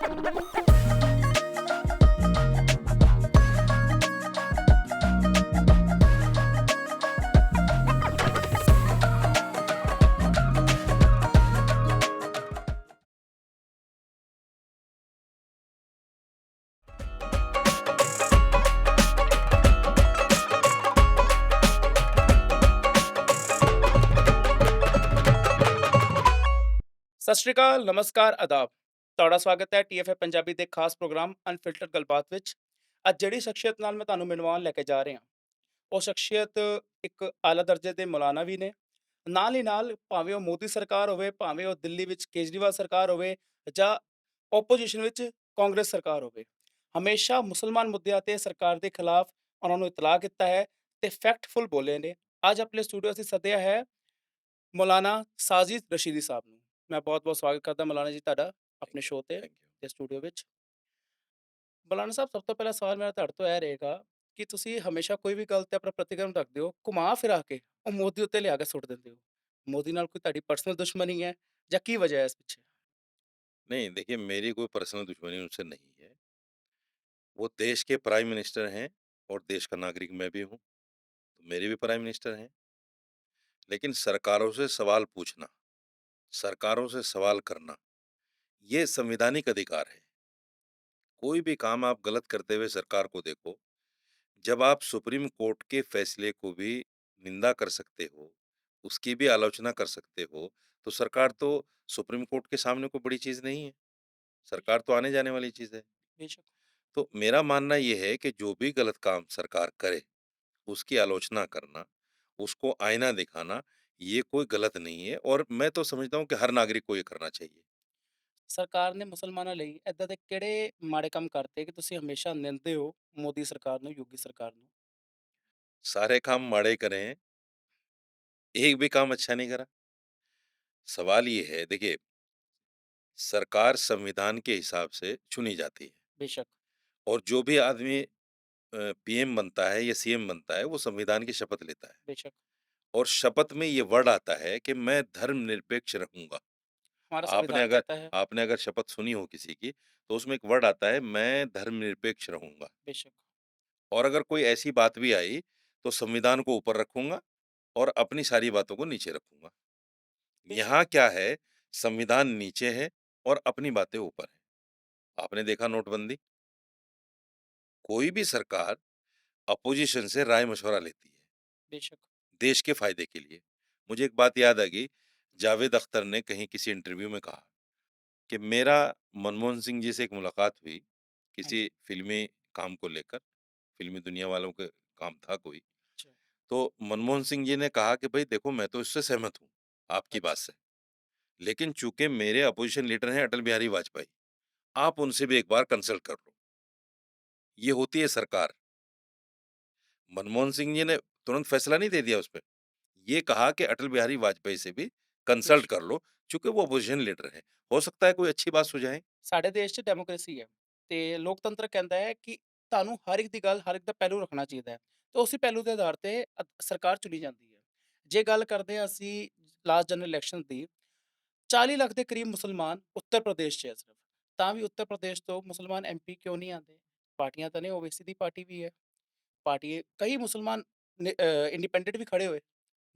ਸਤਿ ਸ਼੍ਰੀ ਅਕਾਲ, ਨਮਸਕਾਰ, ਆਦਾਬ। ਤੁਹਾਡਾ ਸਵਾਗਤ ਹੈ TFA ਪੰਜਾਬੀ ਦੇ ਖਾਸ ਪ੍ਰੋਗਰਾਮ ਅਨਫਿਲਟਰਡ ਗੱਲਬਾਤ ਵਿੱਚ। ਅੱਜ ਜਿਹੜੀ ਸ਼ਖਸੀਅਤ ਨਾਲ ਮੈਂ ਤੁਹਾਨੂੰ ਮਿਲਵਾਉਣ ਲੈ ਕੇ ਜਾ ਰਿਹਾ, ਉਹ ਸ਼ਖਸੀਅਤ ਇੱਕ ਆਲਾ ਦਰਜੇ ਦੇ ਮੌਲਾਨਾ ਵੀ ਨੇ। ਨਾਲ ਹੀ ਨਾਲ ਭਾਵੇਂ ਉਹ ਮੋਦੀ ਸਰਕਾਰ ਹੋਵੇ, ਭਾਵੇਂ ਉਹ ਦਿੱਲੀ ਵਿੱਚ ਕੇਜਰੀਵਾਲ ਸਰਕਾਰ ਹੋਵੇ ਜਾਂ ਓਪੋਜੀਸ਼ਨ ਵਿੱਚ ਕਾਂਗਰਸ ਸਰਕਾਰ ਹੋਵੇ, ਹਮੇਸ਼ਾ ਮੁਸਲਮਾਨ ਮੁੱਦਿਆਂ ਤੇ ਸਰਕਾਰ ਦੇ ਖਿਲਾਫ ਉਹਨਾਂ ਨੂੰ ਇਤਲਾਹ ਕੀਤਾ ਹੈ ਤੇ ਫੈਕਟਫੁਲ ਬੋਲੇ ਨੇ। ਅੱਜ ਆਪਣੇ ਸਟੂਡੀਓ ਅਸੀਂ ਸੱਦਿਆ ਹੈ ਮੌਲਾਨਾ ਸਾਜਿਦ ਰਸ਼ੀਦੀ ਸਾਹਿਬ ਨੂੰ। ਮੈਂ ਬਹੁਤ-ਬਹੁਤ ਸਵਾਗਤ ਕਰਦਾ ਮੌਲਾਨਾ ਜੀ ਤੁਹਾਡਾ ਥੈਂਕ ਆਪਣੇ ਸ਼ੋਅ ਤੇ ਥੈਂਕ ਯੂ। ਤੇ ਸਟੂਡੀਓ ਵਿੱਚ। ਮੌਲਾਨਾ ਸਾਹਿਬ, ਸਭ ਤੋਂ ਪਹਿਲਾ ਸਵਾਲ ਮੇਰਾ ਤੁਹਾਡੇ ਤੋਂ ਇਹ ਰਹੇਗਾ ਕਿ ਤੁਸੀਂ ਹਮੇਸ਼ਾ ਕੋਈ ਵੀ ਗੱਲ ਤੇ ਆਪਣਾ ਪ੍ਰਤੀਕਰਮ ਰੱਖਦੇ ਹੋ, ਘੁਮਾ ਫਿਰਾ ਕੇ ਉਹ ਮੋਦੀ ਉੱਤੇ ਲਿਆ ਕੇ ਸੁੱਟ ਦਿੰਦੇ ਹੋ। ਮੋਦੀ ਨਾਲ ਕੋਈ ਤੁਹਾਡੀ ਪਰਸਨਲ ਦੁਸ਼ਮਣੀ ਹੈ ਜਾਂ ਕੀ ਵਜ੍ਹਾ है इस पीछे? नहीं, देखिए मेरी कोई पर्सनल दुश्मनी उनसे नहीं है। वो देश के प्राइम मिनिस्टर हैं और देश का नागरिक मैं भी हूँ, तो मेरे भी प्राइम मिनिस्टर हैं। लेकिन सरकारों से सवाल पूछना, सरकारों से सवाल करना, ये संवैधानिक अधिकार है। कोई भी काम आप गलत करते हुए सरकार को देखो, जब आप सुप्रीम कोर्ट के फैसले को भी निंदा कर सकते हो, उसकी भी आलोचना कर सकते हो, तो सरकार तो सुप्रीम कोर्ट के सामने कोई बड़ी चीज़ नहीं है। सरकार तो आने-जाने वाली चीज़ है। बेशक। तो मेरा मानना ये है कि जो भी गलत काम सरकार करे, उसकी आलोचना करना, उसको आईना दिखाना, ये कोई गलत नहीं है और मैं तो समझता हूँ कि हर नागरिक को ये करना चाहिए। ਸਰਕਾਰ ਨੇ ਮੁਸਲਮਾਨਾਂ ਲਈ ਏਦਾਂ ਦੇ ਕਿਹੜੇ ਮਾੜੇ ਕੰਮ ਕਰਤੇ ਕਿ ਤੁਸੀਂ ਹਮੇਸ਼ਾ ਨਿੰਦਦੇ ਹੋ ਮੋਦੀ ਸਰਕਾਰ ਨੂੰ, ਯੋਗੀ सरकार ਨੂੰ? सारे काम माड़े करे हैं, एक भी काम अच्छा नहीं करा। सवाल ये है देखिए, सरकार संविधान के हिसाब से चुनी जाती है बेशक। और जो भी आदमी पीएम बनता है या सीएम बनता है, वो संविधान की शपथ लेता है बेशक। और शपथ में ये वर्ड आता है कि मैं धर्मनिरपेक्ष रहूँगा। हमारा आपने संविधान अगर कहता है। आपने अगर शपथ सुनी हो किसी की, तो उसमें एक वर्ड आता है, मैं धर्मनिरपेक्ष रहूँगा बेशक। और अगर कोई ऐसी बात भी आई, तो संविधान को ऊपर रखूँगा और अपनी सारी बातों को नीचे रखूँगा। बेशक। यहाँ क्या है, संविधान नीचे है और अपनी बातें ऊपर हैं। आपने देखा नोटबंदी, कोई भी सरकार अपोज़िशन से राय-मशवरा लेती है, बेशक। देश के फ़ायदे के लिए। मुझे एक बात याद आ गई, जावेद अख्तर ने कहीं किसी इंटरव्यू में कहा कि मेरा मनमोहन सिंह जी से एक मुलाकात हुई, हाँ जी। किसी फ़िल्मी काम को लेकर, फ़िल्मी दुनिया वालों के काम था कोई। अच्छा। तो मनमोहन सिंह जी ने कहा कि भई देखो मैं तो इससे सहमत हूँ, आपकी बात अच्छा। से। लेकिन चूँकि मेरे अपोज़िशन लीडर हैं अटल बिहारी वाजपेयी, आप उनसे भी एक बार कंसल्ट कर लो। ये होती है सरकार। मनमोहन सिंह जी ने तुरंत फैसला नहीं दे दिया उस पे। ये कहा कि अटल बिहारी वाजपेयी से भी कंसल्ट बेशक। कर लो, चूँकि वो अपोज़िशन लीडर हैं। हो सकता है कोई अच्छी बात सुझाएँ। ਸਾਡੇ ਦੇਸ਼ 'ਚ ਡੈਮੋਕ੍ਰੇਸੀ ਹੈ ਤੇ ਲੋਕਤੰਤਰ ਕਹਿੰਦਾ ਹੈ ਕਿ ਤੁਹਾਨੂੰ ਹਰ ਇੱਕ ਦੀ ਗੱਲ, ਹਰ ਇੱਕ ਦਾ ਪਹਿਲੂ ਰੱਖਣਾ ਚਾਹੀਦਾ ਹੈ ਤੇ ਉਸੇ ਪਹਿਲੂ ਦੇ ਆਧਾਰ ਤੇ ਸਰਕਾਰ ਚੁਣੀ ਜਾਂਦੀ ਹੈ। ਜੇ ਗੱਲ ਕਰਦੇ ਹਾਂ ਅਸੀਂ ਲਾਸਟ ਜਨਰਲ ਇਲੈਕਸ਼ਨ ਦੀ, 40 ਲੱਖ ਦੇ ਕਰੀਬ ਮੁਸਲਮਾਨ ਉੱਤਰ ਪ੍ਰਦੇਸ਼ 'ਚ ਹੈ ਸਿਰਫ। ਤਾਂ ਵੀ ਉੱਤਰ ਪ੍ਰਦੇਸ਼ ਤੋਂ ਮੁਸਲਮਾਨ MP ਕਿਉਂ ਨਹੀਂ ਆਉਂਦੇ? ਪਾਰਟੀਆਂ ਤਾਂ ਨੇ, OWC ਦੀ ਪਾਰਟੀ ਵੀ ਹੈ, ਪਾਰਟੀ ਕਈ ਮੁਸਲਮਾਨ ਇੰਡੀਪੈਂਡੈਂਟ ਵੀ ਖੜੇ ਹੋਏ,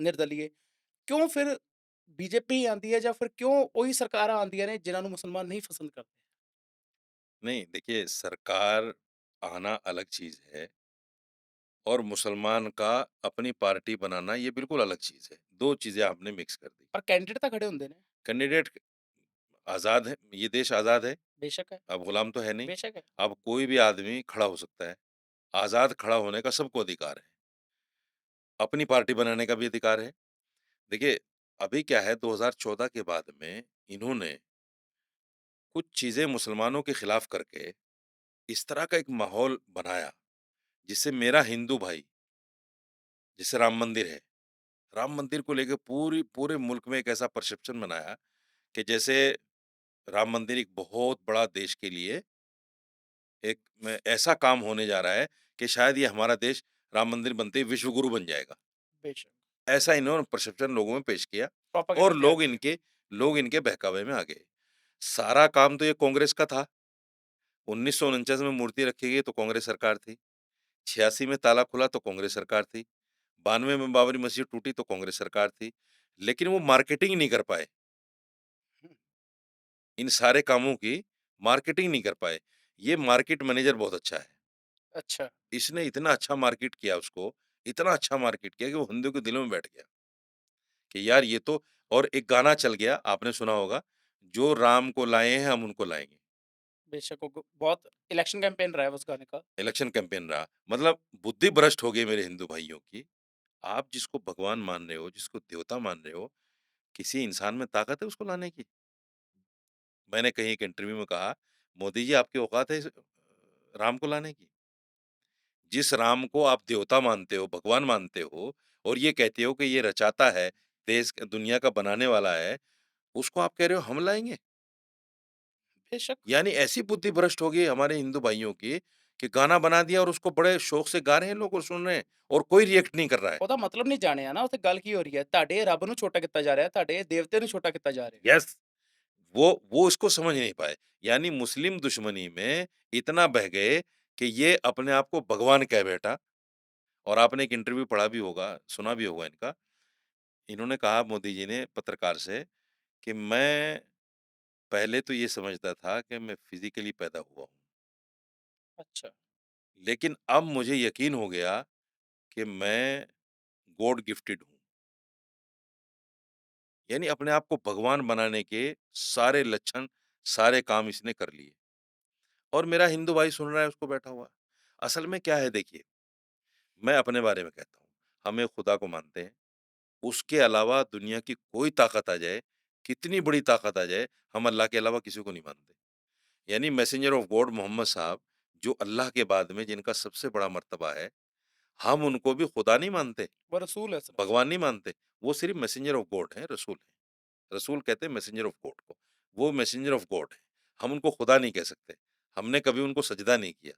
ਨਿਰਦਲੀਏ। ਕਿਉਂ ਫਿਰ BJP ਹੀ ਆਉਂਦੀ ਹੈ ਜਾਂ ਫਿਰ ਕਿਉਂ ਉਹੀ ਸਰਕਾਰਾਂ ਆਉਂਦੀਆਂ ਨੇ ਜਿਨ੍ਹਾਂ ਨੂੰ ਮੁਸਲਮਾਨ नहीं पसंद करते? नहीं, देखिए सरकार आना अलग चीज़ है और मुसलमान का अपनी पार्टी बनाना ये बिल्कुल अलग चीज़ है। 2 चीज़ें आपने मिक्स कर दी। पर कैंडिडेट तो खड़े होंगे ने। कैंडिडेट आज़ाद है, ये देश आज़ाद है, बेशक है। अब गुलाम तो है नहीं। बेशक है। अब कोई भी आदमी खड़ा हो सकता है। आज़ाद खड़ा होने का सबको अधिकार है। अपनी पार्टी बनाने का भी अधिकार है। देखिए, अभी क्या है 2014 के बाद में इन्होंने कुछ चीज़ें मुसलमानों के खिलाफ करके इस तरह का एक माहौल बनाया, जिससे मेरा हिंदू भाई, जैसे राम मंदिर है, राम मंदिर को लेके पूरे मुल्क में एक ऐसा परसेप्शन बनाया कि जैसे राम मंदिर एक बहुत बड़ा देश के लिए एक में ऐसा काम होने जा रहा है कि शायद ये हमारा देश राम मंदिर बनते ही विश्व गुरु बन जाएगा। बेशक। ऐसा इन्होंने परसेप्शन लोगों में पेश किया प्रोपेगेंडा और तैयार किया। लोग इनके बहकावे में आ गए। सारा काम तो ये कांग्रेस का था, 1949 में मूर्ति रखी गई तो कांग्रेस सरकार थी, 86 में ताला खुला तो कांग्रेस सरकार थी, 92 में बाबरी मस्जिद टूटी तो कांग्रेस सरकार थी। लेकिन वो मार्केटिंग नहीं कर पाए, हुँ, इन सारे कामों की मार्केटिंग नहीं कर पाए। ये मार्केट मैनेजर बहुत अच्छा है। अच्छा, इसने इतना अच्छा मार्केट किया उसको, इतना अच्छा मार्केट किया कि वो हिंदुओं के दिलों में बैठ गया कि यार ये तो। और एक गाना चल गया, आपने सुना होगा, जो राम को लाए हैं हम उनको लाएँगे। बेशक वो ग बहुत इलेक्शन कैंपेन रहा है उस गाने का। इलेक्शन कैंपेन रहा। मतलब बुद्धि भ्रष्ट हो गई मेरे हिंदू भाइयों की। आप जिसको भगवान मान रहे हो, जिसको देवता मान रहे हो, किसी इंसान में ताकत है उसको लाने की? मैंने कहीं एक इंटरव्यू में कहा, मोदी जी आपकी औकात है इस राम को लाने की? जिस राम को आप देवता मानते हो, भगवान मानते हो और ये कहते हो कि ये रचाता है, देश दुनिया का बनाने वाला है, उसको आप कह रहे हो हम लाएँगे? बेशक, यानी ऐसी बुद्धि भ्रष्ट हो गई हमारे हिंदू भाइयों की कि गाना बना दिया और उसको बड़े शौक से गा रहे हैं लोग और सुन रहे हैं और कोई रिएक्ट नहीं कर रहा है। ਉਹਦਾ ਮਤਲਬ ਨਹੀਂ ਜਾਣਿਆ ਨਾ, ਉੱਥੇ ਗੱਲ ਕੀ ਹੋ ਰਹੀ ਹੈ, ਤੁਹਾਡੇ ਰੱਬ ਨੂੰ ਛੋਟਾ ਕੀਤਾ जा रहा है, ਤੁਹਾਡੇ देवते ਨੂੰ ਛੋਟਾ ਕੀਤਾ जा ਰਿਹਾ है। यस, वो इसको समझ नहीं पाए। यानी मुस्लिम दुश्मनी में इतना बह गए कि ये अपने आप को भगवान कह बैठा। और आपने एक इंटरव्यू पढ़ा भी होगा, सुना भी होगा इनका। इन्होंने कहा मोदी जी ने पत्रकार से कि मैं पहले तो ये समझता था कि मैं फिज़िकली पैदा हुआ हूँ, अच्छा, लेकिन अब मुझे यकीन हो गया कि मैं गॉड गिफ्टेड हूँ। यानी अपने आप को भगवान बनाने के सारे लक्षण, सारे काम इसने कर लिए और मेरा हिंदू भाई सुन रहा है उसको बैठा हुआ। असल में क्या है देखिए, मैं अपने बारे में कहता हूँ, हम एक खुदा को मानते हैं, उसके अलावा दुनिया की कोई ताकत आ जाए, कितनी बड़ी ताकत आ जाए, हम अल्लाह के अलावा किसी को नहीं मानते। यानी मैसेंजर ऑफ गॉड मोहम्मद साहब, जो अल्लाह के बाद में जिनका सबसे बड़ा मर्तबा है, हम उनको भी खुदा नहीं मानते, वो रसूल है सिर्फ। भगवान नहीं मानते, वो सिर्फ मैसेंजर ऑफ गॉड हैं, रसूल हैं। रसूल कहते हैं मैसेंजर ऑफ गॉड को, वो मैसेंजर ऑफ गॉड है। हम उनको खुदा नहीं कह सकते, हमने कभी उनको सजदा नहीं किया,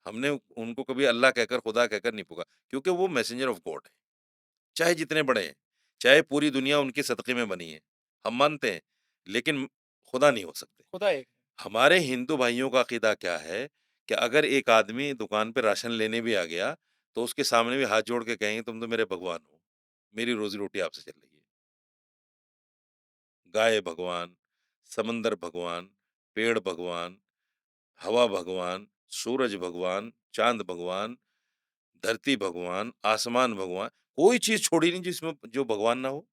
हमने उनको कभी अल्लाह कहकर, खुदा कहकर नहीं पुकारा, क्योंकि वो मैसेंजर ऑफ गॉड है। चाहे जितने बड़े हैं, चाहे पूरी दुनिया उनके सदक़े में बनी है, हम मानते हैं, लेकिन खुदा नहीं हो सकते। खुदा एक है। हमारे हिंदू भाइयों का अक़ीदा क्या है कि अगर एक आदमी दुकान पे राशन लेने भी आ गया, तो उसके सामने भी हाथ जोड़ के कहेंगे, "तुम तो मेरे भगवान हो, मेरी रोज़ी-रोटी आपसे चल रही है।" गाय भगवान, समंदर भगवान, पेड़ भगवान, हवा भगवान, सूरज भगवान, चाँद भगवान, धरती भगवान, आसमान भगवान, कोई चीज़ छोड़ी नहीं जिसमें जो भगवान ना हो।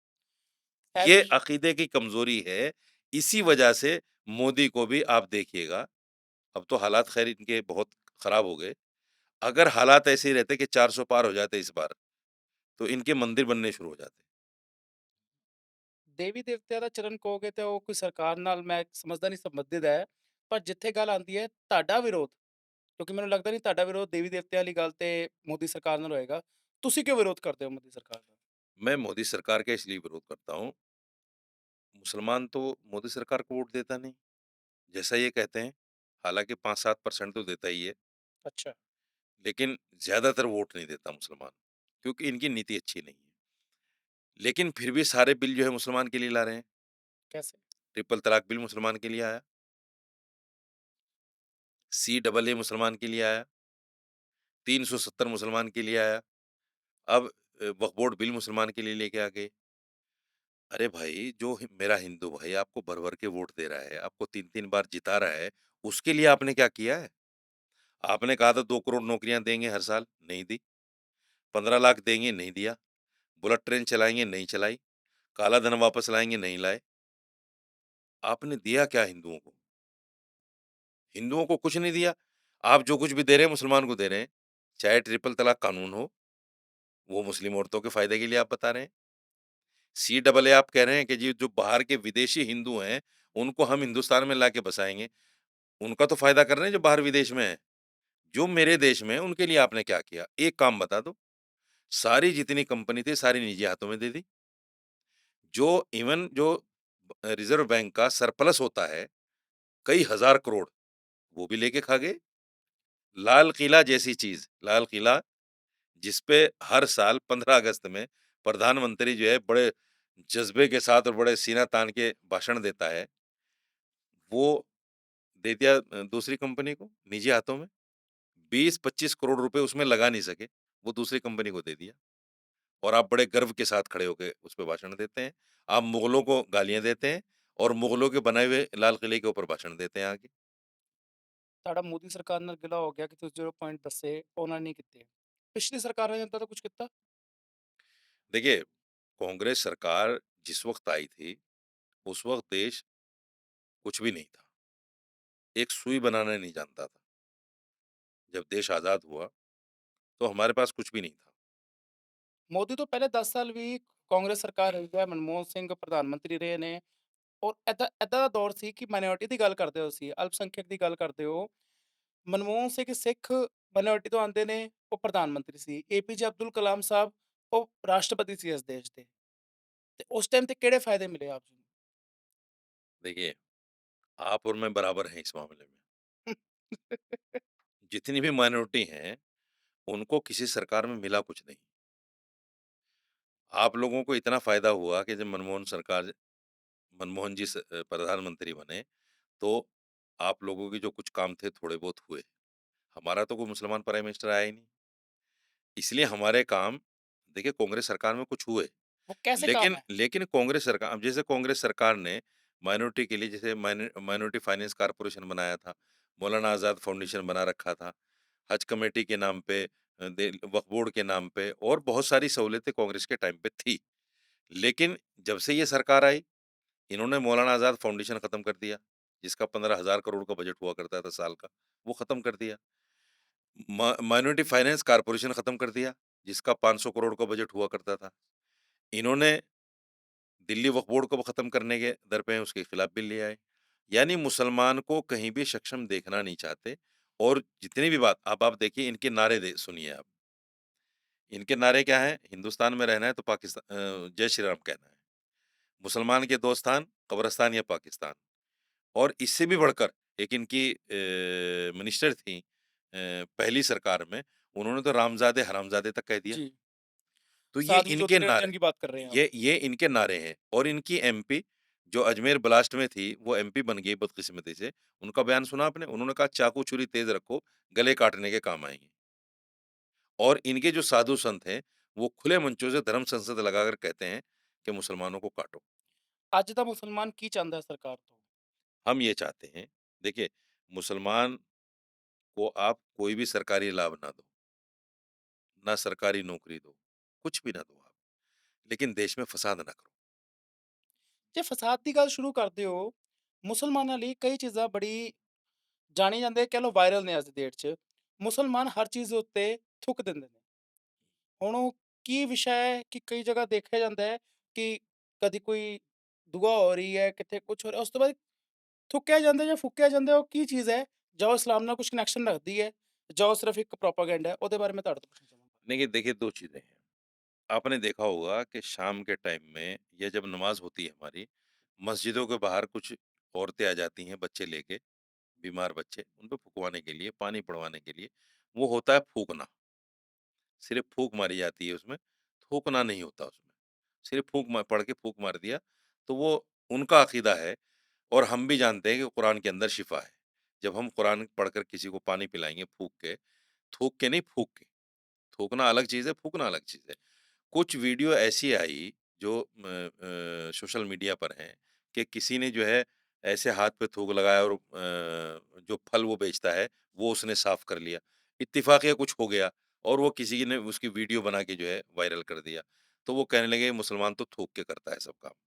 ये ख़ैर अक़ीदे की कमज़ोरी है, इसी वजह से मोदी को भी आप देखिएगा, अब तो हालात ख़ैर इनके बहुत ख़राब हो गए। अगर हालात ऐसे ही रहते कि 400 पार हो जाते इस बार, तो इनके मंदिर बनने शुरू हो जाते। ਦੇਵੀ ਦੇਵਤਿਆਂ ਦਾ ਚਰਨ ਕਹੋਗੇ ਤੇ ਉਹ ਕੋਈ ਸਰਕਾਰ ਨਾਲ ਮੈਂ ਸਮਝਦਾ ਨਹੀਂ ਸੰਬੰਧਿਤ ਹੈ। ਪਰ ਜਿੱਥੇ ਗੱਲ ਆਉਂਦੀ ਹੈ ਤੁਹਾਡਾ ਵਿਰੋਧ, ਕਿਉਂਕਿ ਮੈਨੂੰ ਲੱਗਦਾ ਨਹੀਂ ਤੁਹਾਡਾ ਵਿਰੋਧ ਦੇਵੀ ਦੇਵਤਿਆਂ ਵਾਲੀ ਗੱਲ ਤੇ ਮੋਦੀ ਸਰਕਾਰ ਨਾਲ ਹੋਏਗਾ। ਤੁਸੀਂ ਕਿਉਂ ਵਿਰੋਧ ਕਰਦੇ ਹੋ ਮੋਦੀ ਸਰਕਾਰ ਦਾ? मैं मोदी सरकार का इसलिए विरोध करता हूँ, मुसलमान तो मोदी सरकार को वोट देता नहीं, जैसा ये कहते हैं। हालाँकि 5-7% तो देता ही है, अच्छा, लेकिन ज़्यादातर वोट नहीं देता मुसलमान, क्योंकि इनकी नीति अच्छी नहीं है। लेकिन फिर भी सारे बिल जो है मुसलमान के लिए ला रहे हैं। कैसे? ट्रिपल तलाक बिल मुसलमान के लिए आया, सीएए मुसलमान के लिए आया, 370 मुसलमान के लिए आया, अब वक्फ बोर्ड बिल मुसलमान के लिए लेके आ गए। अरे भाई, जो मेरा हिंदू भाई आपको भर-भर के वोट दे रहा है, आपको 3-3 बार जिता रहा है, उसके लिए आपने क्या किया है? आपने कहा था 2 करोड़ नौकरियाँ देंगे हर साल, नहीं दी। 15 लाख देंगे, नहीं दिया। बुलेट ट्रेन चलाएँगे, नहीं चलाई। काला धन वापस लाएँगे, नहीं लाए। आपने दिया क्या हिंदुओं को? हिंदुओं को कुछ नहीं दिया। आप जो कुछ भी दे रहे हैं, मुसलमान को दे रहे हैं। चाहे ट्रिपल तलाक कानून हो, वो मुस्लिम औरतों के फ़ायदे के लिए आप बता रहे हैं। सीएए आप कह रहे हैं कि जी जो बाहर के विदेशी हिंदू हैं, उनको हम हिंदुस्तान में लाके बसाएँगे। उनका तो फ़ायदा कर रहे हैं जो बाहर विदेश में हैं। जो मेरे देश में हैं, उनके लिए आपने क्या किया? एक काम बता दो। सारी जितनी कंपनी थी, सारी निजी हाथों में दे दी। जो इवन जो रिज़र्व बैंक का सरप्लस होता है, कई हज़ार करोड़, वो भी लेके खा गए। लाल किला जैसी चीज़, लाल किला जिस पे हर साल 15 अगस्त में प्रधानमंत्री जो है बड़े जज़्बे के साथ और बड़े सीना तान के भाषण देता है, वो दे दिया दूसरी कंपनी को, निजी हाथों में। 20-25 करोड़ रुपए उसमें लगा नहीं सके, वो दूसरी कंपनी को दे दिया और आप बड़े गर्व के साथ खड़े होके उस पे भाषण देते हैं। आप मुगलों को गालियाँ देते हैं और मुगलों के बनाए हुए लाल किले के ऊपर भाषण देते हैं आके। ਤੁਹਾਡਾ ਮੋਦੀ ਸਰਕਾਰ ਨਾਲ ਗਿਲਾ ਹੋ ਗਿਆ ਕਿ ਤੁਸੀਂ ਜੋ ਪੁਆਇੰਟ ਦੱਸੇ ਉਹਨਾਂ ਨੇ ਨਹੀਂ ਕੀਤੇ। ਪਿਛਲੀ ਸਰਕਾਰਾਂ ਨੇ ਤਾਂ ਕੁਝ ਕੀਤਾ? देखिए, कांग्रेस सरकार जिस वक़्त आई थी, उस वक़्त देश कुछ भी नहीं था। एक सुई बनाना नहीं जानता था। जब देश आज़ाद हुआ, तो हमारे पास कुछ भी नहीं था। ਮੋਦੀ ਤੋਂ ਪਹਿਲੇ 10 ਸਾਲ ਵੀ ਕਾਂਗਰਸ ਸਰਕਾਰ ਰਹੀ ਹੈ, ਮਨਮੋਹਨ ਸਿੰਘ ਪ੍ਰਧਾਨ ਮੰਤਰੀ ਰਹੇ ਨੇ ਔਰ ਏਦਾਂ ਦਾ ਦੌਰ ਸੀ ਕਿ ਮਾਈਨੋਰਿਟੀ ਦੀ ਗੱਲ ਕਰਦੇ ਹੋ ਤੁਸੀਂ, ਅਲਪਸੰਖਿਅਕ ਦੀ ਗੱਲ ਕਰਦੇ ਹੋ। ਮਨਮੋਹਨ ਸਿੰਘ ਸਿੱਖ ਮਾਈਨੋਰਿਟੀ ਤੋਂ ਆਉਂਦੇ ਨੇ, ਉਹ ਪ੍ਰਧਾਨ ਮੰਤਰੀ ਸੀ। ਏਪੀਜੇ ਅਬਦੁਲ ਕਲਾਮ ਸਾਹਿਬ ਉਹ ਰਾਸ਼ਟਰਪਤੀ ਸੀ ਇਸ ਦੇਸ਼ ਦੇ। ਤੇ ਉਸ ਟਾਈਮ ਤੇ ਕਿਹੜੇ ਫਾਇਦੇ ਮਿਲੇ ਆਪ ਜੀ देखिए, आप और मैं बराबर हैं इस मामले में। ਨੂੰ? जितनी भी माइनॉरिटी हैं, उनको किसी सरकार में मिला कुछ नहीं। आप लोगों को इतना फ़ायदा हुआ कि जब मनमोहन जी प्रधानमंत्री बने, तो आप लोगों के जो कुछ काम थे, थोड़े बहुत हुए। हमारा तो कोई मुसलमान प्राइम मिनिस्टर आया ही नहीं। इसलिए हमारे काम देखिए कांग्रेस सरकार में कुछ हुए, वो कैसे काम लेकिन है? लेकिन कांग्रेस सरकार अब जैसे कांग्रेस सरकार ने माइनॉरिटी के लिए जैसे माइनॉरिटी फाइनेंस कॉर्पोरेशन बनाया था, मौलाना आज़ाद फाउंडेशन बना रखा था, हज कमेटी के नाम पे वक्फ बोर्ड के नाम पे और बहुत सारी सहूलियतें कांग्रेस के टाइम पे थी। लेकिन जब से ये सरकार आई, इन्होंने मौलाना आज़ाद फाउंडेशन खत्म कर दिया, जिसका 15,000 करोड़ का बजट हुआ करता था साल का, वो खत्म कर दिया। माइनॉरिटी फाइनेंस कॉर्पोरेशन खत्म कर दिया, जिसका 500 करोड़ का बजट हुआ करता था। इन्होंने दिल्ली वक्फ बोर्ड को खत्म करने के दर पे उसके खिलाफ बिल ले आए। यानी मुसलमान को कहीं भी सक्षम देखना नहीं चाहते और जितनी भी बात अब आप देखिए इनके नारे सुनिए आप। इनके नारे क्या हैं? हिंदुस्तान में रहना है तो पाकिस्तान जय श्री राम कहना है। मुसलमान के दो स्थान, कब्रिस्तान या पाकिस्तान। और इससे भी बढ़कर एक इनकी मिनिस्टर थी पहली सरकार में, उन्होंने तो रामज़ादे हरामज़ादे तक कह दिया। जी, तो ये साध्वी इनके ज्योति नारे रंजन की बात कर रहे हैं आप। ये इनके नारे हैं और इनकी एमपी जो अजमेर ब्लास्ट में थी, वो एमपी बन गई बदकिस्मती से। उनका बयान सुना आपने? उन्होंने कहा चाकू छुरी तेज़ रखो, गले काटने के काम आएँगी। और इनके जो साधु संत हैं, वो खुले मंचों से धर्म संसद लगाकर कहते हैं कि मुसलमानों को काटो। ਅੱਜ ਦਾ ਮੁਸਲਮਾਨ ਕੀ ਚਾਹੁੰਦਾ ਹੈ सरकार ਤੋਂ? हम ये चाहते हैं देखिए, मुसलमान को आप कोई भी सरकारी लाभ ना दो, ना सरकारी नौकरी दो, कुछ भी ना दो आप, लेकिन देश में फसाद ना करो। ਜੇ ਫਸਾਦ ਦੀ ਗੱਲ ਸ਼ੁਰੂ ਕਰਦੇ ਹੋ, ਮੁਸਲਮਾਨਾਂ ਲਈ ਕਈ ਚੀਜ਼ਾਂ ਬੜੀ ਜਾਣੀ ਜਾਂਦੇ ਕਹਿ ਲਓ ਵਾਇਰਲ ਨੇ ਅੱਜ ਦੀ ਡੇਟ 'ਚ। ਮੁਸਲਮਾਨ ਹਰ ਚੀਜ਼ ਦੇ ਉੱਤੇ ਥੁੱਕ ਦਿੰਦੇ ਨੇ। ਹੁਣ ਉਹ ਕੀ ਵਿਸ਼ਾ ਹੈ ਕਿ ਕਈ ਜਗ੍ਹਾ ਦੇਖਿਆ ਜਾਂਦਾ ਹੈ ਕਿ ਕਦੀ ਕੋਈ ਦੁਆ ਹੋ ਰਹੀ ਹੈ, ਕਿਤੇ ਕੁਛ ਹੋ ਰਿਹਾ, ਉਸ ਤੋਂ ਬਾਅਦ ਥੁੱਕਿਆ ਜਾਂਦਾ ਜਾਂ ਫੂਕਿਆ ਜਾਂਦਾ, ਉਹ ਕੀ ਚੀਜ਼ ਹੈ? ਜਾਂ ਉਹ ਇਸਲਾਮ ਨਾਲ ਕੁਛ ਕਨੈਕਸ਼ਨ ਰੱਖਦੀ ਹੈ, ਜਾਂ ਉਹ ਸਿਰफ़ ਇੱਕ प्रोपेगेंडा है? ਉਹਦੇ ਬਾਰੇ मैं ਤੁਹਾਡੇ ਤੋਂ ਪੁੱਛਣਾ ਚਾਹਾਂਗਾ। देखिए 2 चीज़ें हैं। आपने देखा होगा कि शाम के टाइम में या जब नमाज़ होती है हमारी, मस्जिदों के बाहर कुछ औरतें आ जाती हैं बच्चे लेके, बीमार बच्चे, उन पे फुकवाने के लिए, पानी पड़वाने के लिए। वो होता है फूकना, सिर्फ़ फूक मारी जाती है उसमें, थूकना नहीं होता उसमें। सिर्फ़ पढ़ के फूक मार दिया, तो वो उनका अक़ीदा है और हम भी जानते हैं कि कुरान के अंदर शिफ़ा है। जब हम कुरान पढ़कर किसी को पानी पिलाएँगे फूक के, थूक के नहीं फूक के, थूकना अलग चीज़ है, फूकना अलग चीज़ है। कुछ वीडियो ऐसी आई जो सोशल मीडिया पर हैं कि किसी ने जो है ऐसे हाथ पे थूक लगाया और जो फल वो बेचता है, वो उसने साफ़ कर लिया। इत्तेफ़ाक़िया कुछ हो गया और वो किसी ने उसकी वीडियो बना के जो है वायरल कर दिया। तो वो कहने लगे मुसलमान तो थूक के करता है सब काम।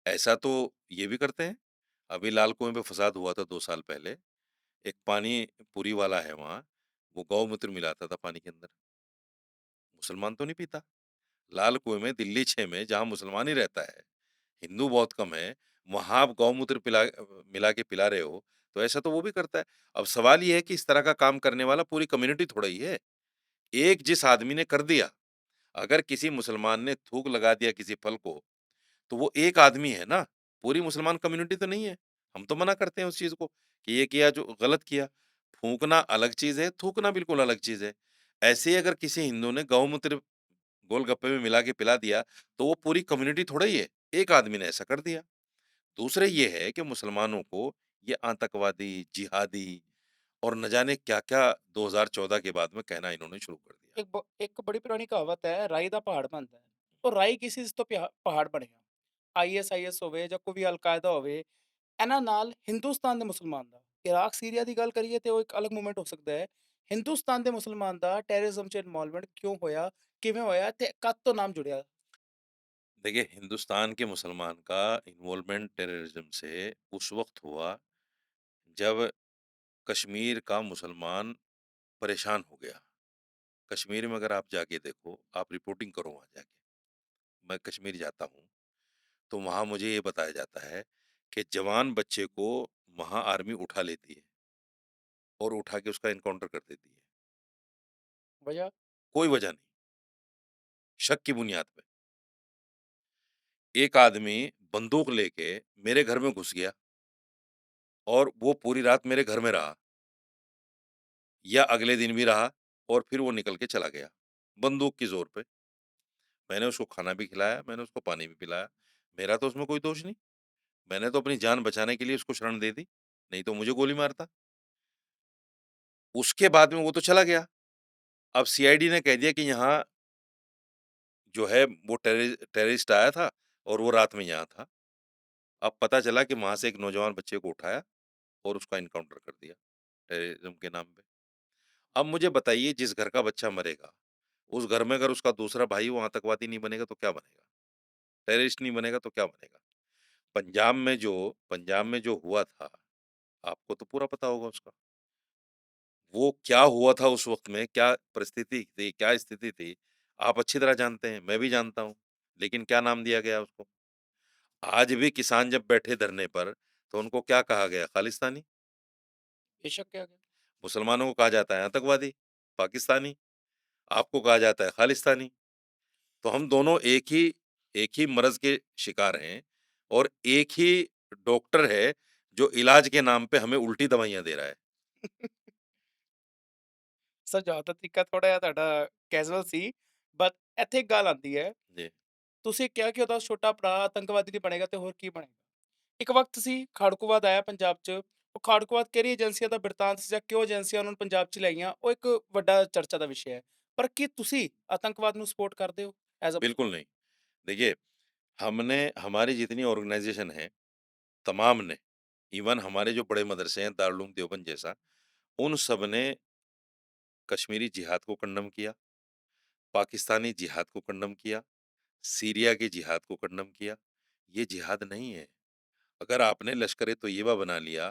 ऐसा तो ये भी करते हैं। अभी लाल कुएँ पे फ़साद हुआ था 2 साल पहले। एक पानी पुरी वाला है वहाँ, वो गौमूत्र मिलाता था पानी के अंदर। मुसलमान तो नहीं पीता। लाल कुएँ में दिल्ली 6 में जहाँ मुसलमान ही रहता है, हिंदू बहुत कम है, वहाँ आप गौमूत्र मिला के पिला रहे हो, तो ऐसा तो वो भी करता है। अब सवाल ये है कि इस तरह का काम करने वाला पूरी कम्युनिटी थोड़ा ही है। एक जिस आदमी ने कर दिया, अगर किसी मुसलमान ने थूक लगा दिया किसी फल को, तो वो एक आदमी है ना, पूरी मुसलमान कम्युनिटी तो नहीं है। हम तो मना करते हैं उस चीज़ को कि ये किया जो गलत किया। फूँकना अलग चीज़ है, थूकना बिल्कुल अलग चीज़ है। ऐसे ही अगर किसी हिंदू ने गौमूत्र गोलगप्पे में मिला के पिला दिया, तो वो पूरी कम्युनिटी थोड़ा ही है, एक आदमी ने ऐसा कर दिया। दूसरे ये है कि मुसलमानों को ये आतंकवादी, जिहादी और न जाने क्या-क्या 2014 के बाद में कहना इन्होंने शुरू कर दिया। एक बड़ी पुरानी कहावत है, राई दा पहाड़ बनता है। ਉਹ ਰਾਈ ਕਿਸੇ ਚੀਜ਼ ਤੋਂ ਪਹਾੜ ਬਣਿਆ। ਆਈਐਸ ਹੋਵੇ ਜਾਂ ਕੋਈ ਵੀ ਅਲ-ਕਾਇਦਾ ਹੋਵੇ, ਇਹਨਾਂ ਨਾਲ ਹਿੰਦੁਸਤਾਨ ਦੇ ਮੁਸਲਮਾਨ ਦਾ, ਇਰਾਕ ਸੀਰੀਆ ਦੀ ਗੱਲ ਕਰੀਏ ਤੇ ਉਹ ਇੱਕ ਅਲੱਗ ਮੂਵਮੈਂਟ ਹੋ ਸਕਦਾ ਹੈ। ਹਿੰਦੁਸਤਾਨ ਦੇ ਮੁਸਲਮਾਨ ਦਾ ਟੈਰਰਿਜ਼ਮ 'ਚ ਇਨਵੋਲਵਮੈਂਟ ਕਿਉਂ ਹੋਇਆ, ਕਿਵੇਂ ਹੋਇਆ ਤੇ ਕਦ ਤੋਂ ਨਾਮ ਜੁੜਿਆ? देखिए, हिंदुस्तान के मुसलमान का इन्वॉल्वमेंट टेररिज्म से उस वक़्त हुआ जब कश्मीर का मुसलमान परेशान हो गया। कश्मीर में अगर आप जाके देखो, आप रिपोर्टिंग करो वहाँ जाके। मैं कश्मीर जाता हूँ, तो वहाँ मुझे ये बताया जाता है कि जवान बच्चे को वहाँ आर्मी उठा लेती है और उठा के उसका एनकाउंटर कर देती है। वजह? कोई वजह नहीं, शक की बुनियाद पे। एक आदमी बंदूक लेके मेरे घर में घुस गया और वो पूरी रात मेरे घर में रहा या अगले दिन भी रहा और फिर वो निकल के चला गया, बंदूक की ज़ोर पे। मैंने उसको खाना भी खिलाया, मैंने उसको पानी भी पिलाया। मेरा तो उसमें कोई दोष नहीं। मैंने तो अपनी जान बचाने के लिए उसको शरण दे दी, नहीं तो मुझे गोली मारता। उसके बाद में वो तो चला गया। अब सीआईडी ने कह दिया कि यहाँ जो है वो टेररिस्ट आया था और वो रात में यहाँ था। अब पता चला कि वहाँ से एक नौजवान बच्चे को उठाया और उसका एनकाउंटर कर दिया, टेररिज़्म के नाम पे। अब मुझे बताइए जिस घर का बच्चा मरेगा, उस घर में अगर उसका दूसरा भाई वो आतंकवादी नहीं बनेगा तो क्या बनेगा? टेररिस्ट नहीं बनेगा तो क्या बनेगा? पंजाब में जो हुआ था, आपको तो पूरा पता होगा उसका। वो क्या हुआ था उस वक़्त में, क्या परिस्थिति थी, क्या स्थिति थी, आप अच्छी तरह जानते हैं, मैं भी जानता हूँ। लेकिन क्या नाम दिया गया उसको? आज भी किसान जब बैठे धरने पर, तो उनको क्या कहा गया? खालिस्तानी। बेशक क्या गया? मुसलमानों को कहा जाता है आतंकवादी, पाकिस्तानी, आपको कहा जाता है खालिस्तानी। तो हम दोनों एक ही मर्ज़ के शिकार हैं और एक ही डॉक्टर है, जो इलाज के नाम पे हमें उल्टी दवाइयाँ दे रहा है। ਸਮਝਾਉਣ ਦਾ ਤਰੀਕਾ ਥੋੜਾ ਜਿਹਾ ਤੁਹਾਡਾ ਕੈਜ਼ੂਅਲ ਸੀ, ਬਟ ਇੱਥੇ ਇੱਕ ਗੱਲ ਆਉਂਦੀ ਹੈ। जी, ਤੁਸੀਂ ਕਿਹਾ ਕਿ ਉਹਦਾ ਛੋਟਾ ਭਰਾ ਆਤੰਕਵਾਦੀ ਨਹੀਂ ਬਣੇਗਾ ਤੇ ਹੋਰ ਕੀ ਬਣੇਗਾ? ਇੱਕ ਵਕਤ ਸੀ ਖਾੜਕੂਵਾਦ ਆਇਆ ਪੰਜਾਬ 'ਚ, ਉਹ ਖਾੜਕੂਵਾਦ ਕਿਹੜੀ ਏਜੰਸੀਆਂ ਦਾ ਬਿਰਤਾਂਤ ਸੀ ਜਾਂ ਕਿਉਂ ਏਜੰਸੀਆਂ ਉਹਨਾਂ ਨੂੰ ਪੰਜਾਬ 'ਚ ਲਿਆਈਆਂ, ਉਹ ਇੱਕ ਵੱਡਾ ਚਰਚਾ ਦਾ ਵਿਸ਼ਾ ਹੈ। ਪਰ ਕੀ ਤੁਸੀਂ ਆਤੰਕਵਾਦ ਨੂੰ ਸਪੋਰਟ ਕਰਦੇ ਹੋ ਐਜ਼ ਅ बिल्कुल नहीं। देखिए, हमने हमारी जितनी ऑर्गेनाइज़ेशन है, तमाम ने, इवन हमारे जो बड़े मदरसे हैं, दारुल उलूम देवबंद जैसा, उन सब ने कश्मीरी जिहाद को कंडम किया, पाकिस्तानी जिहाद को कंडम किया, सीरिया के जिहाद को कंडम किया। ये जिहाद नहीं है। अगर आपने लश्कर-ए-तोयबा बना लिया,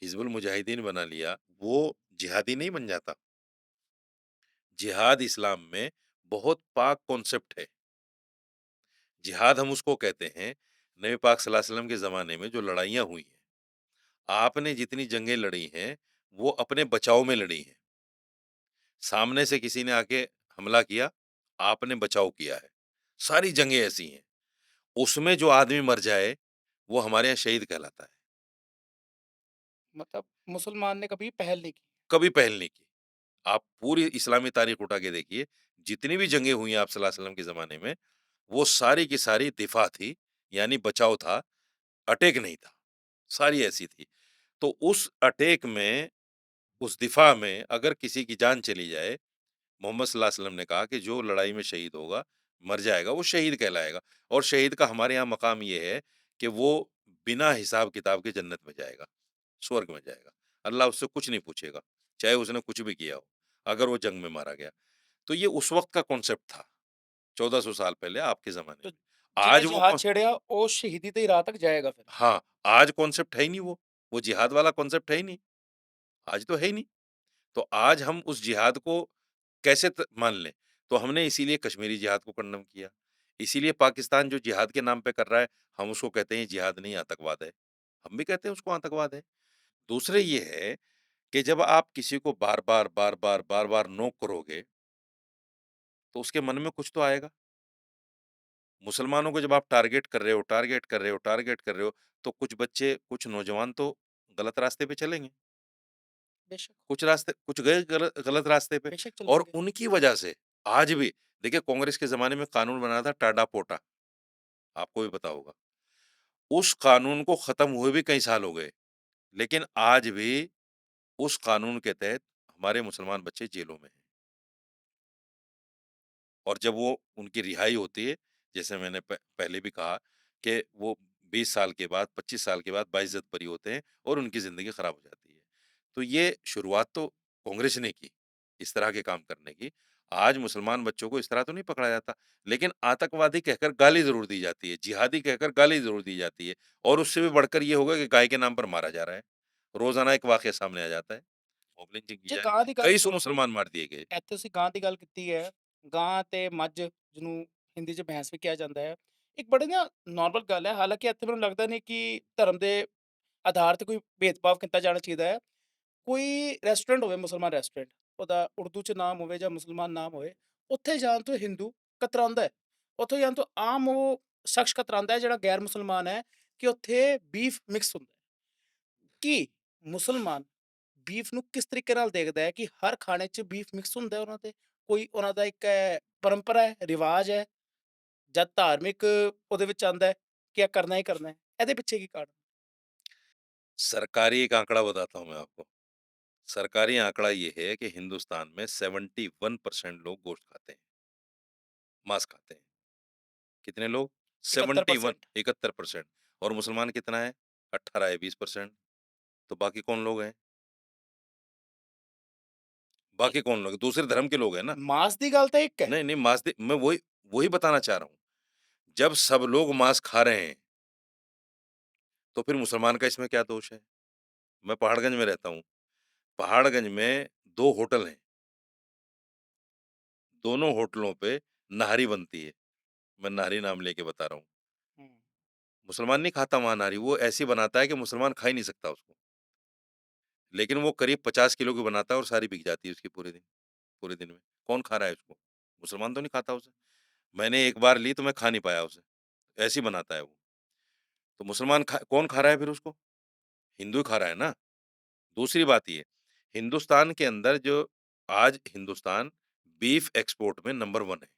हिज़्बुल मुजाहिदीन बना लिया, वो जिहादी नहीं बन जाता। जिहाद इस्लाम में बहुत पाक कॉन्सेप्ट है। जिहाद हम उसको कहते हैं, नबी पाक सल्लल्लाहु अलैहि वसल्लम के ज़माने में जो लड़ाइयाँ हुई हैं, आपने जितनी जंगें लड़ी हैं, वो अपने बचाव में लड़ी हैं। सामने से किसी ने आके हमला किया, आपने बचाव किया है। सारी जंगें ऐसी हैं। उसमें जो आदमी मर जाए, वो हमारे यहाँ शहीद कहलाता है। मतलब मुसलमान ने कभी पहल नहीं की? कभी पहल नहीं की। आप पूरी इस्लामी तारीख उठा के देखिए, जितनी भी जंगें हुई हैं आप सल्लल्लाहु अलैहि वसल्लम के ज़माने में, वो सारी की सारी दिफा थी, यानी बचाव था, अटैक नहीं था। सारी ऐसी थी। तो उस अटैक में, उस दिफा में अगर किसी की जान चली जाए, मोहम्मद सल्लल्लाहु अलैहि वसल्लम ने कहा कि जो लड़ाई में शहीद होगा, मर जाएगा, वो शहीद कहलाएगा और शहीद का हमारे यहाँ मकाम ये है कि वो बिना हिसाब-किताब के जन्नत में जाएगा, स्वर्ग में जाएगा। अल्लाह उससे कुछ नहीं पूछेगा, चाहे उसने कुछ भी किया हो, अगर वो जंग में मारा गया। तो ये उस वक़्त का कॉन्सेप्ट था, 1400 साल पहले आपके ज़माने तो में। ਜਿਹਨੇ आज वो जिहाद कॉन छेड़िਆ ਉਹ ਸ਼ਹੀਦੀ ਤੇ ਰਾਹ ਤੱਕ जाएगा फिर? हाँ, आज कॉन्सेप्ट है ही नहीं वो जिहाद वाला कॉन्सेप्ट है ही नहीं, आज तो है ही नहीं। तो आज हम उस जिहाद को कैसे मान लें? तो हमने इसीलिए कश्मीरी जिहाद को कंडम किया। इसीलिए पाकिस्तान जो जिहाद के नाम पे कर रहा है, हम उसको कहते हैं जिहाद नहीं आतंकवाद है। हम भी कहते हैं उसको आतंकवाद है। दूसरे ये है कि जब आप किसी को बार-बार, बार-बार, बार-बार नोक करोगे, तो उसके मन में कुछ तो आएगा। मुसलमानों को जब आप टारगेट कर रहे हो, टारगेट कर रहे हो, टारगेट कर रहे हो, तो कुछ बच्चे, कुछ नौजवान तो गलत रास्ते पे चलेंगे। बेशक, कुछ गए गलत रास्ते पे बेशक और चलेंगे। उनकी वजह से आज भी देखिए कांग्रेस के ज़माने में कानून बना था टाडा-पोटा, आपको भी पता होगा। उस कानून को खत्म हुए भी कई साल हो गए, लेकिन आज भी उस कानून के तहत हमारे मुसलमान बच्चे जेलों में हैं। और जब वो उनकी रिहाई होती है, जैसे मैंने पहले भी कहा कि वो 20 साल के बाद, 25 साल के बाद बाइज़्ज़त बरी होते हैं और उनकी ज़िंदगी खराब हो जाती है। तो ये शुरुआत तो कांग्रेस ने की, इस तरह के काम करने की। आज मुसलमान बच्चों को इस तरह तो नहीं पकड़ा जाता, लेकिन आतंकवादी कहकर गाली ज़रूर दी जाती है, जिहादी कहकर गाली ज़रूर दी जाती है और उससे भी बढ़कर ये होगा कि गाय के नाम पर मारा जा रहा है। रोज़ाना एक वाक़या सामने आ जाता है, मोबलिन की ਜੇ जा रही ਗਾਂ है, ਦੀ ਗੱਲ कई सौ ਦੋਸਤੋ, मुसलमान मार दिए गए। ਇੱਥੇ ਅਸੀਂ ਗਾਂ ਦੀ ਗੱਲ ਕੀਤੀ ਹੈ। ਗਾਂ ਤੇ ਮੱਝ ਜਿਹਨੂੰ ਹਿੰਦੀ 'ਚ ਭੈਂਸ ਵੀ ਕਿਹਾ ਜਾਂਦਾ ਹੈ। ਇੱਕ ਬੜੀ ਨਾ ਨੋਰਮਲ ਗੱਲ ਹੈ, ਹਾਲਾਂਕਿ ਇੱਥੇ ਮੈਨੂੰ ਲੱਗਦਾ ਨਹੀਂ ਕਿ ਧਰਮ ਦੇ ਆਧਾਰ ਤੇ ਕੋਈ ਭੇਦਭਾਵ ਕੀਤਾ ਜਾਣਾ ਚਾਹੀਦਾ ਹੈ। ਕੋਈ ਰੈਸਟੋਰੈਂਟ ਹੋਵੇ, ਮੁਸਲਮਾਨ ਰੈਸਟੋਰੈਂਟ, ਉਹਦਾ ਉਰਦੂ 'ਚ ਨਾਮ ਹੋਵੇ ਜਾਂ ਮੁਸਲਮਾਨ ਨਾਮ ਹੋਵੇ, ਉੱਥੇ ਜਾਣ ਤੋਂ ਹਿੰਦੂ ਕਤਰਾਉਂਦਾ ਹੈ। ਉੱਥੇ ਜਾਣ ਤੋਂ ਆਮ ਉਹ ਸ਼ਖਸ ਕਤਰਾਉਂਦਾ ਹੈ ਜਿਹੜਾ ਗੈਰ ਮੁਸਲਮਾਨ ਹੈ, ਕਿ ਉੱਥੇ ਬੀਫ ਮਿਕਸ ਹੁੰਦਾ ਹੈ। ਕੀ ਮੁਸਲਮਾਨ ਬੀਫ ਨੂੰ ਕਿਸ ਤਰੀਕੇ ਨਾਲ ਦੇਖਦਾ ਹੈ ਕਿ ਹਰ ਖਾਣੇ 'ਚ ਬੀਫ ਮਿਕਸ ਹੁੰਦਾ ਹੈ ਉਹਨਾਂ ਦੇ? ਕੋਈ ਉਹਨਾਂ ਦਾ ਇੱਕ ਪਰੰਪਰਾ ਹੈ, ਰਿਵਾਜ ਹੈ ਜਾਂ ਧਾਰਮਿਕ ਉਹਦੇ ਵਿੱਚ ਆਉਂਦਾ है ਕਿ ਇਹ ਕਰਨਾ ਹੀ ਕਰਨਾ ਹੈ? ਇਹਦੇ ਪਿੱਛੇ ਕੀ ਕਾਰਨ? सरकारी एक आंकड़ा बताता हूँ मैं आपको। सरकारी आंकड़ा ये है कि हिंदुस्तान में 71% लोग गोश्त खाते हैं, मांस खाते हैं। कितने लोग? 71, 71%। 71%। और मुसलमान कितना है? 18 या 20%। तो बाकी कौन लोग हैं? बाकी कौन लोग हैं? दूसरे धर्म के लोग हैं ना। मांस ਦੀ ਗੱਲ ਤਾਂ ਇੱਕ ਹੈ। नहीं, नहीं मांस मैं वही वही बताना चाह रहा हूँ। जब सब लोग मांस खा रहे हैं, तो फिर मुसलमान का इसमें क्या दोष है? मैं पहाड़गंज में रहता हूँ। पहाड़गंज में 2 होटल हैं। दोनों होटलों पे नहारी बनती है। मैं नाहरी नाम लेके बता रहा हूँ। हुँ। मुसलमान नहीं खाता वहाँ नाहरी, वो ऐसी बनाता है कि मुसलमान खा ही नहीं सकता उसको। लेकिन वो करीब 50 किलो की बनाता है और सारी बिक जाती है उसकी पूरे दिन में। कौन खा रहा है उसको? मुसलमान तो नहीं खाता उसे। मैंने एक बार ली तो मैं खा नहीं पाया उसे, ऐसी बनाता है वो। तो मुसलमान खा कौन खा रहा है फिर उसको? हिंदू ही खा रहा है ना। दूसरी बात ये, हिंदुस्तान के अंदर जो आज हिंदुस्तान बीफ एक्सपोर्ट में नंबर 1 है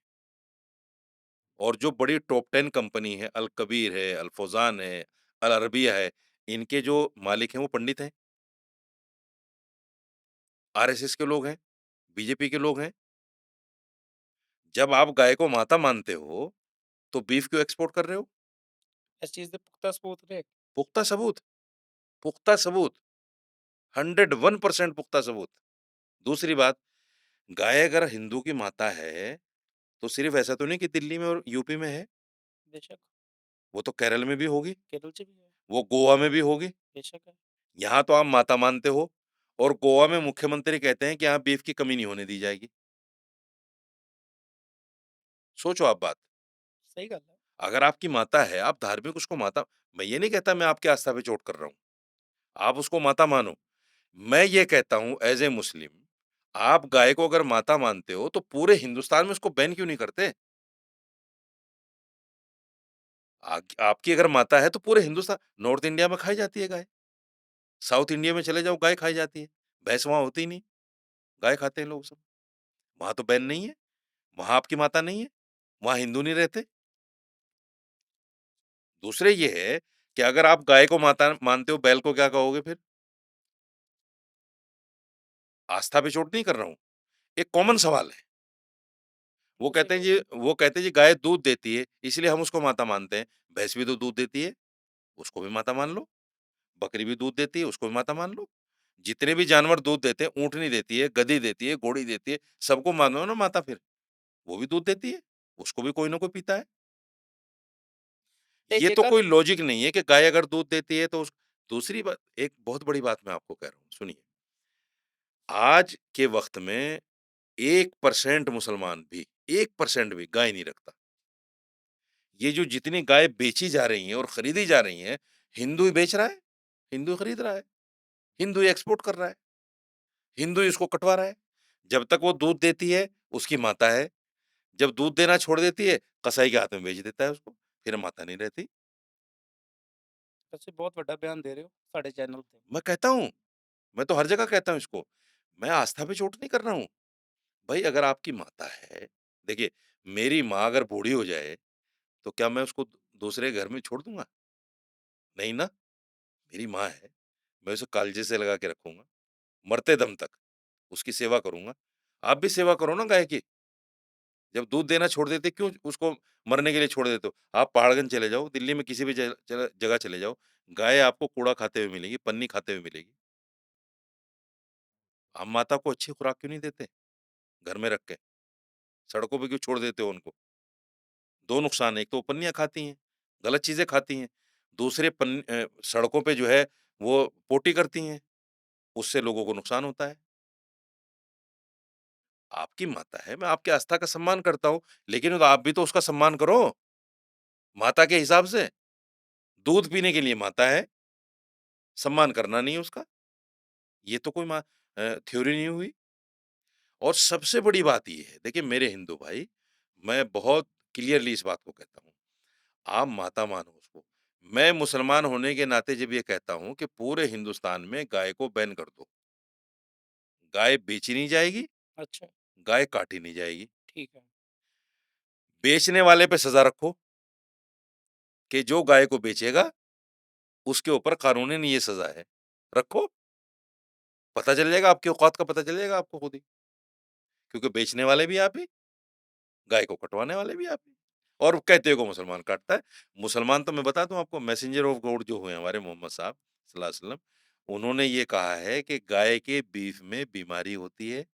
और जो बड़ी टॉप 10 कंपनी है, अल कबीर है, अल फौज़ान है, अल अरबिया है, इनके जो मालिक हैं वो पंडित हैं, आरएसएस के लोग हैं, बीजेपी के लोग हैं। जब आप गाय को माता मानते हो, तो बीफ क्यों एक्सपोर्ट कर रहे हो? ਇਸ चीज़ ਦੇ ਪੁਖਤਾ ਸਬੂਤ ਨੇ। पुख्ता सबूत, पुख्ता सबूत, 101% पुख्ता सबूत। दूसरी बात, गाय अगर हिंदू की माता है, तो सिर्फ़ ऐसा तो नहीं कि दिल्ली में और यूपी में है, बेशक, वो तो केरल में भी होगी, केरल 'ਚ भी है, वो गोवा में भी होगी। बेशक है। यहाँ तो आप माता मानते हो और गोवा में मुख्यमंत्री कहते हैं कि यहाँ बीफ की कमी नहीं होने दी जाएगी। सोचो आप बात। सही गल है। अगर आपकी माता है, आप धार्मिक उसको माता मैं ये नहीं कहता मैं आपकी आस्था पे चोट कर रहा हूँ, आप उसको माता मानो। मैं ये कहता हूँ ऐज़ ए मुस्लिम, आप गाय को अगर माता मानते हो, तो पूरे हिंदुस्तान में उसको बैन क्यों नहीं करते? आपकी अगर माता है, तो पूरे हिंदुस्तान नॉर्थ इंडिया में खाई जाती है गाय, साउथ इंडिया में चले जाओ गाय खाई जाती है, भैंस वहाँ होती ही नहीं, गाय खाते हैं लोग सब। वहाँ तो बैन नहीं है, वहाँ आपकी माता नहीं है, वहाँ हिंदू नहीं रहते। दूसरे ये है कि अगर आप गाय को माता मानते हो, बैल को क्या कहोगे फिर? आस्था पे चोट नहीं कर रहा हूँ, एक कॉमन सवाल है। वो बिल्कुल सही कहते हैं कह जी वो कहते हैं जी गाय दूध देती है, इसलिए हम उसको माता मानते हैं। भैंस भी तो दूध देती है, उसको भी माता मान लो। बकरी भी दूध देती है, उसको भी माता मान लो। जितने भी जानवर दूध देते हैं, ऊँटनी देती है, गधी देती है, घोड़ी देती है, सबको मानो ना माता फिर। वो भी दूध देती है, उसको भी कोई ना कोई पीता है। ते ये तो जेकर कोई लॉजिक नहीं है कि गाय अगर दूध देती है तो उस दूसरी बात एक बहुत बड़ी बात मैं आपको कह रहा हूँ, सुनिए। आज के वक़्त में 1% मुसलमान भी 1% भी गाय नहीं रखता। ये जो जितनी गाय बेची जा रही हैं और खरीदी जा रही हैं, हिंदू ही बेच रहा है, हिंदू ही खरीद रहा है, हिंदू ही एक्सपोर्ट कर रहा है, हिंदू ही इसको कटवा रहा है। जब तक वो दूध देती है, उसकी माता है, जब दूध देना छोड़ देती है, कसाई के हाथ में बेच देता है उसको, फिर माता नहीं रहती। ਤੁਸੀਂ ਬਹੁਤ ਵੱਡਾ ਬਿਆਨ ਦੇ ਰਹੇ ਹੋ ਸਾਡੇ ਚੈਨਲ ਤੇ। मैं कहता हूँ, मैं तो हर जगह कहता हूँ इसको, मैं आस्था पे चोट नहीं कर रहा हूँ। भई अगर आपकी माता है देखिए, मेरी माँ अगर बूढ़ी हो जाए, तो क्या मैं उसको दूसरे घर में छोड़ दूँगा? नहीं ना, मेरी माँ है। मैं उसे काळजी से लगा के रखूँगा, मरते दम तक उसकी सेवा करूँगा। आप भी सेवा करो ना गाय की। जब दूध देना छोड़ देते क्यों उसको मरने के लिए छोड़ देते हो? आप पहाड़गंज चले जाओ, दिल्ली में किसी भी जगह चले जाओ, गाय आपको कूड़ा खाते हुए मिलेगी, पन्नी खाते हुए मिलेगी। आप माता को अच्छी खुराक क्यों नहीं देते, घर में रख के? सड़कों पे क्यों छोड़ देते हो उनको? 2 नुकसान है, एक तो वो पन्नियाँ खाती हैं, गलत चीज़ें खाती हैं, दूसरे सड़कों पे जो है वो पोटी करती हैं, उससे लोगों को नुकसान होता है। आपकी माता है, मैं आपकी आस्था का सम्मान करता हूँ, लेकिन तो आप भी तो उसका सम्मान करो, माता के हिसाब से। दूध पीने के लिए माता है, सम्मान करना नहीं है उसका, ये तो कोई थ्योरी नहीं हुई। और सबसे बड़ी बात ये है, देखिए मेरे हिंदू भाई, मैं बहुत क्लियरली इस बात को कहता हूँ, आप माता मानो उसको। मैं मुसलमान होने के नाते जब ये कहता हूँ कि पूरे हिंदुस्तान में गाय को बैन कर दो। गाय बेची नहीं जाएगी, अच्छा, गाय काटी नहीं जाएगी। ठीक है। बेचने वाले पे सज़ा रखो कि जो गाय को बेचेगा, उसके ऊपर कानूनन ये सज़ा है। रखो, पता चल जाएगा आपकी औकात का पता चल जाएगा आपको खुद ही। क्योंकि बेचने वाले भी आप ही, गाय को कटवाने वाले भी आप ही। और कहते हो को मुसलमान काटता है। मुसलमान तो मैं बता दूँ आपको मैसेंजर ऑफ गॉड जो हुए हमारे मोहम्मद साहब सल्लल्लाहु अलैहि वसल्लम, उन्होंने ये कहा है कि गाय के बीफ में बीमारी होती है,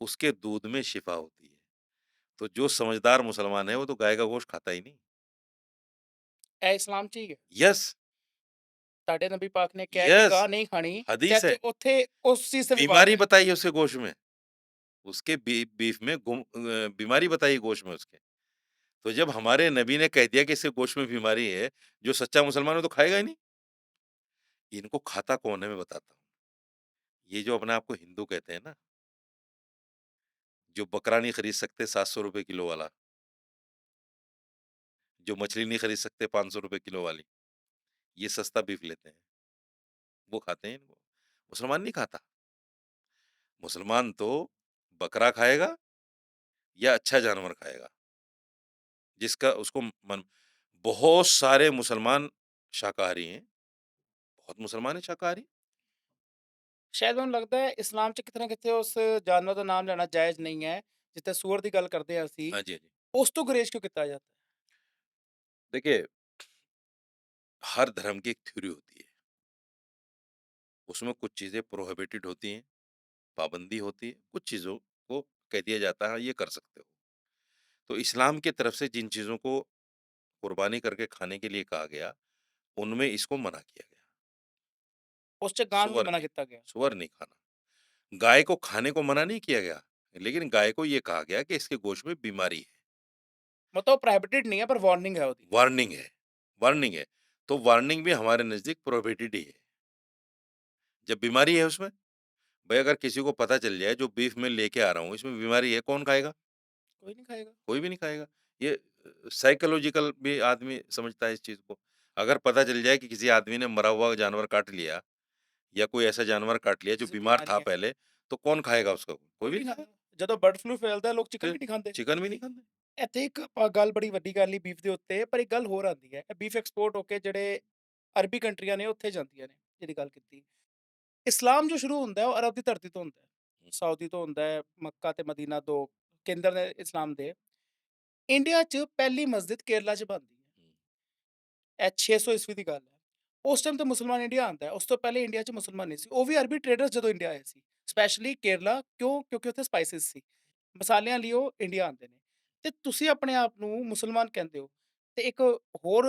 उसके दूध में शिफ़ा होती है। तो जो समझदार मुसलमान है, वो तो गाय का गोश्त खाता ही नहीं। ਇਹ ਇਸਲਾਮ 'ਚ ਹੀ ਹੈ। यस, ਤੁਹਾਡੇ ਨਬੀ ਪਾਕ ਨੇ ਕਿਹਾ ਕਿ यस, ਗਾਂ ਨਹੀਂ ਖਾਣੀ, हदीस ਚਾਹੇ है। ਉੱਥੇ ਉਸ चीज़ से विवाद बीमारी है। बताई है उसके गोश्त में, उसके बीफ में बीमारी बताई गोश्त में उसके। तो जब हमारे नबी ने कह दिया कि इसके गोश्त में बीमारी है, जो सच्चा मुसलमान है वो तो खाएगा ही नहीं। इनको खाता कौन है मैं बताता हूँ। ये जो अपने आप को हिंदू कहते हैं ना, जो बकरा नहीं खरीद सकते ₹700 किलो वाला, जो मछली नहीं खरीद सकते ₹500 किलो वाली, ये सस्ता बीफ लेते हैं, वो खाते हैं इनको। मुसलमान नहीं खाता। मुसलमान तो बकरा खाएगा या अच्छा जानवर खाएगा, जिसका उसको मन बहुत सारे मुसलमान शाकाहारी हैं, बहुत मुसलमान हैं शाकाहारी। ਸ਼ਾਇਦ ਮੈਨੂੰ ਲੱਗਦਾ ਹੈ ਇਸਲਾਮ 'ਚ ਕਿਤੇ ਨਾ ਕਿਤੇ ਉਸ ਜਾਨਵਰ ਦਾ ਨਾਮ ਲੈਣਾ ਜਾਇਜ਼ ਨਹੀਂ ਹੈ, ਜਿੱਥੇ ਸੂਅਰ ਦੀ ਗੱਲ ਕਰਦੇ ਹਾਂ ਅਸੀਂ, हाँ जी, हाँ जी। ਉਸ ਤੋਂ ਗੁਰੇਜ਼ क्यों ਕੀਤਾ जाता है? देखिए, हर धर्म की एक थ्योरी होती है, उसमें कुछ चीज़ें प्रोहिबिटेड होती हैं, पाबंदी होती है, कुछ चीज़ों को कह दिया जाता है, ये कर सकते हो। तो इस्लाम की तरफ से जिन चीज़ों को कुर्बानी करके खाने के लिए कहा गया, उनमें इसको मना किया गया। ਉਸ 'ਚ ਗਾਂ ਨੂੰ ਨਹੀਂ सुअर ਮਨਾ नहीं, ਕੀਤਾ ਗਿਆ। सुअर नहीं खाना। गाय को खाने को मना नहीं किया गया, लेकिन गाय को ये कहा गया कि इसके गोश्त में बीमारी है, मतलब वो प्रोहिबिटेड नहीं है पर वार्निंग है ਉਹਦੀ। वार्निंग है, वार्निंग है। तो वार्निंग भी हमारे नज़दीक प्रोहिबिटेड ही है। जब बीमारी है उसमें, भई अगर किसी को पता चल जाए जो बीफ मैं लेके आ रहा हूँ, इसमें बीमारी है, कौन खाएगा? कोई नहीं खाएगा। कोई भी नहीं खाएगा। ये साइकोलॉजिकल भी आदमी समझता है इस चीज़ को। अगर पता चल जाए कि किसी आदमी ने मरा हुआ जानवर काट लिया या कोई ऐसा जानवर काट लिया जो जिसमें बीमार बीमारी था है, पहले, तो कौन खाएगा उसको? कोई कोई भी भी नहीं नहीं खाएगा। खाता। ਜਦੋਂ ਬਰਡ ਫਲੂ ਫੈਲਦਾ ਲੋਕ ਚਿਕਨ फिर ਵੀ ਨਹੀਂ ਖਾਂਦੇ। चिकन भी नहीं खाते। ਇੱਥੇ ਇੱਕ ਗੱਲ ਬੜੀ ਵੱਡੀ ਗੱਲ ਹੀ ਬੀਫ ਦੇ ਉੱਤੇ, ਪਰ ਇੱਕ ਗੱਲ ਹੋਰ ਆਉਂਦੀ ਹੈ, ਇਹ ਬੀਫ ਐਕਸਪੋਰਟ ਹੋ ਕੇ ਜਿਹੜੇ ਅਰਬੀ ਕੰਟਰੀਆਂ ਨੇ ਉੱਥੇ ਜਾਂਦੀਆਂ ਨੇ, ਜਿਹਦੀ ਗੱਲ ਕੀਤੀ। ਇਸਲਾਮ ਜੋ ਸ਼ੁਰੂ ਹੁੰਦਾ ਹੈ ਉਹ ਅਰਬ ਦੀ ਧਰਤੀ ਤੋਂ ਹੁੰਦਾ ਹੈ। हुँ, ਸਾਊਦੀ ਤੋਂ ਹੁੰਦਾ ਹੈ, ਮੱਕਾ ਤੇ ਮਦੀਨਾ ਤੋਂ ਕੇਂਦਰ ਨੇ ਇਸਲਾਮ ਦੇ। ਇੰਡੀਆ 'ਚ ਪਹਿਲੀ ਮਸਜਿਦ ਕੇਰਲਾ 'ਚ ਬਣਦੀ ਹੈ। हुँ, ਇਹ 600 ਈਸਵੀ ਦੀ ਗੱਲ ਹੈ। ਉਸ ਟਾਈਮ ਤੇ ਮੁਸਲਮਾਨ ਇੰਡੀਆ ਆਉਂਦਾ ਹੈ। ਉਸ ਤੋਂ ਪਹਿਲੇ ਇੰਡੀਆ 'ਚ ਮੁਸਲਮਾਨ ਨਹੀਂ ਸੀ। ਉਹ ਵੀ ਅਰਬੀ ਟ੍ਰੇਡਰਸ ਜਦੋਂ ਇੰਡੀਆ ਆਏ ਸੀ। ਸਪੈਸ਼ਲੀ ਕੇਰਲਾ ਕਿਉਂ? ਕਿਉਂਕਿ ਉੱਥੇ ਸਪਾਈਸਿਸ ਸੀ। ਮਸਾਲਿਆਂ ਲਈ ਉਹ ਇੰਡੀਆ ਆਉਂਦੇ ਨੇ। ਤੇ ਤੁਸੀਂ ਆਪਣੇ ਆਪ ਨੂੰ ਮੁਸਲਮਾਨ ਕਹਿੰਦੇ ਹੋ। ਤੇ ਇੱਕ ਹੋਰ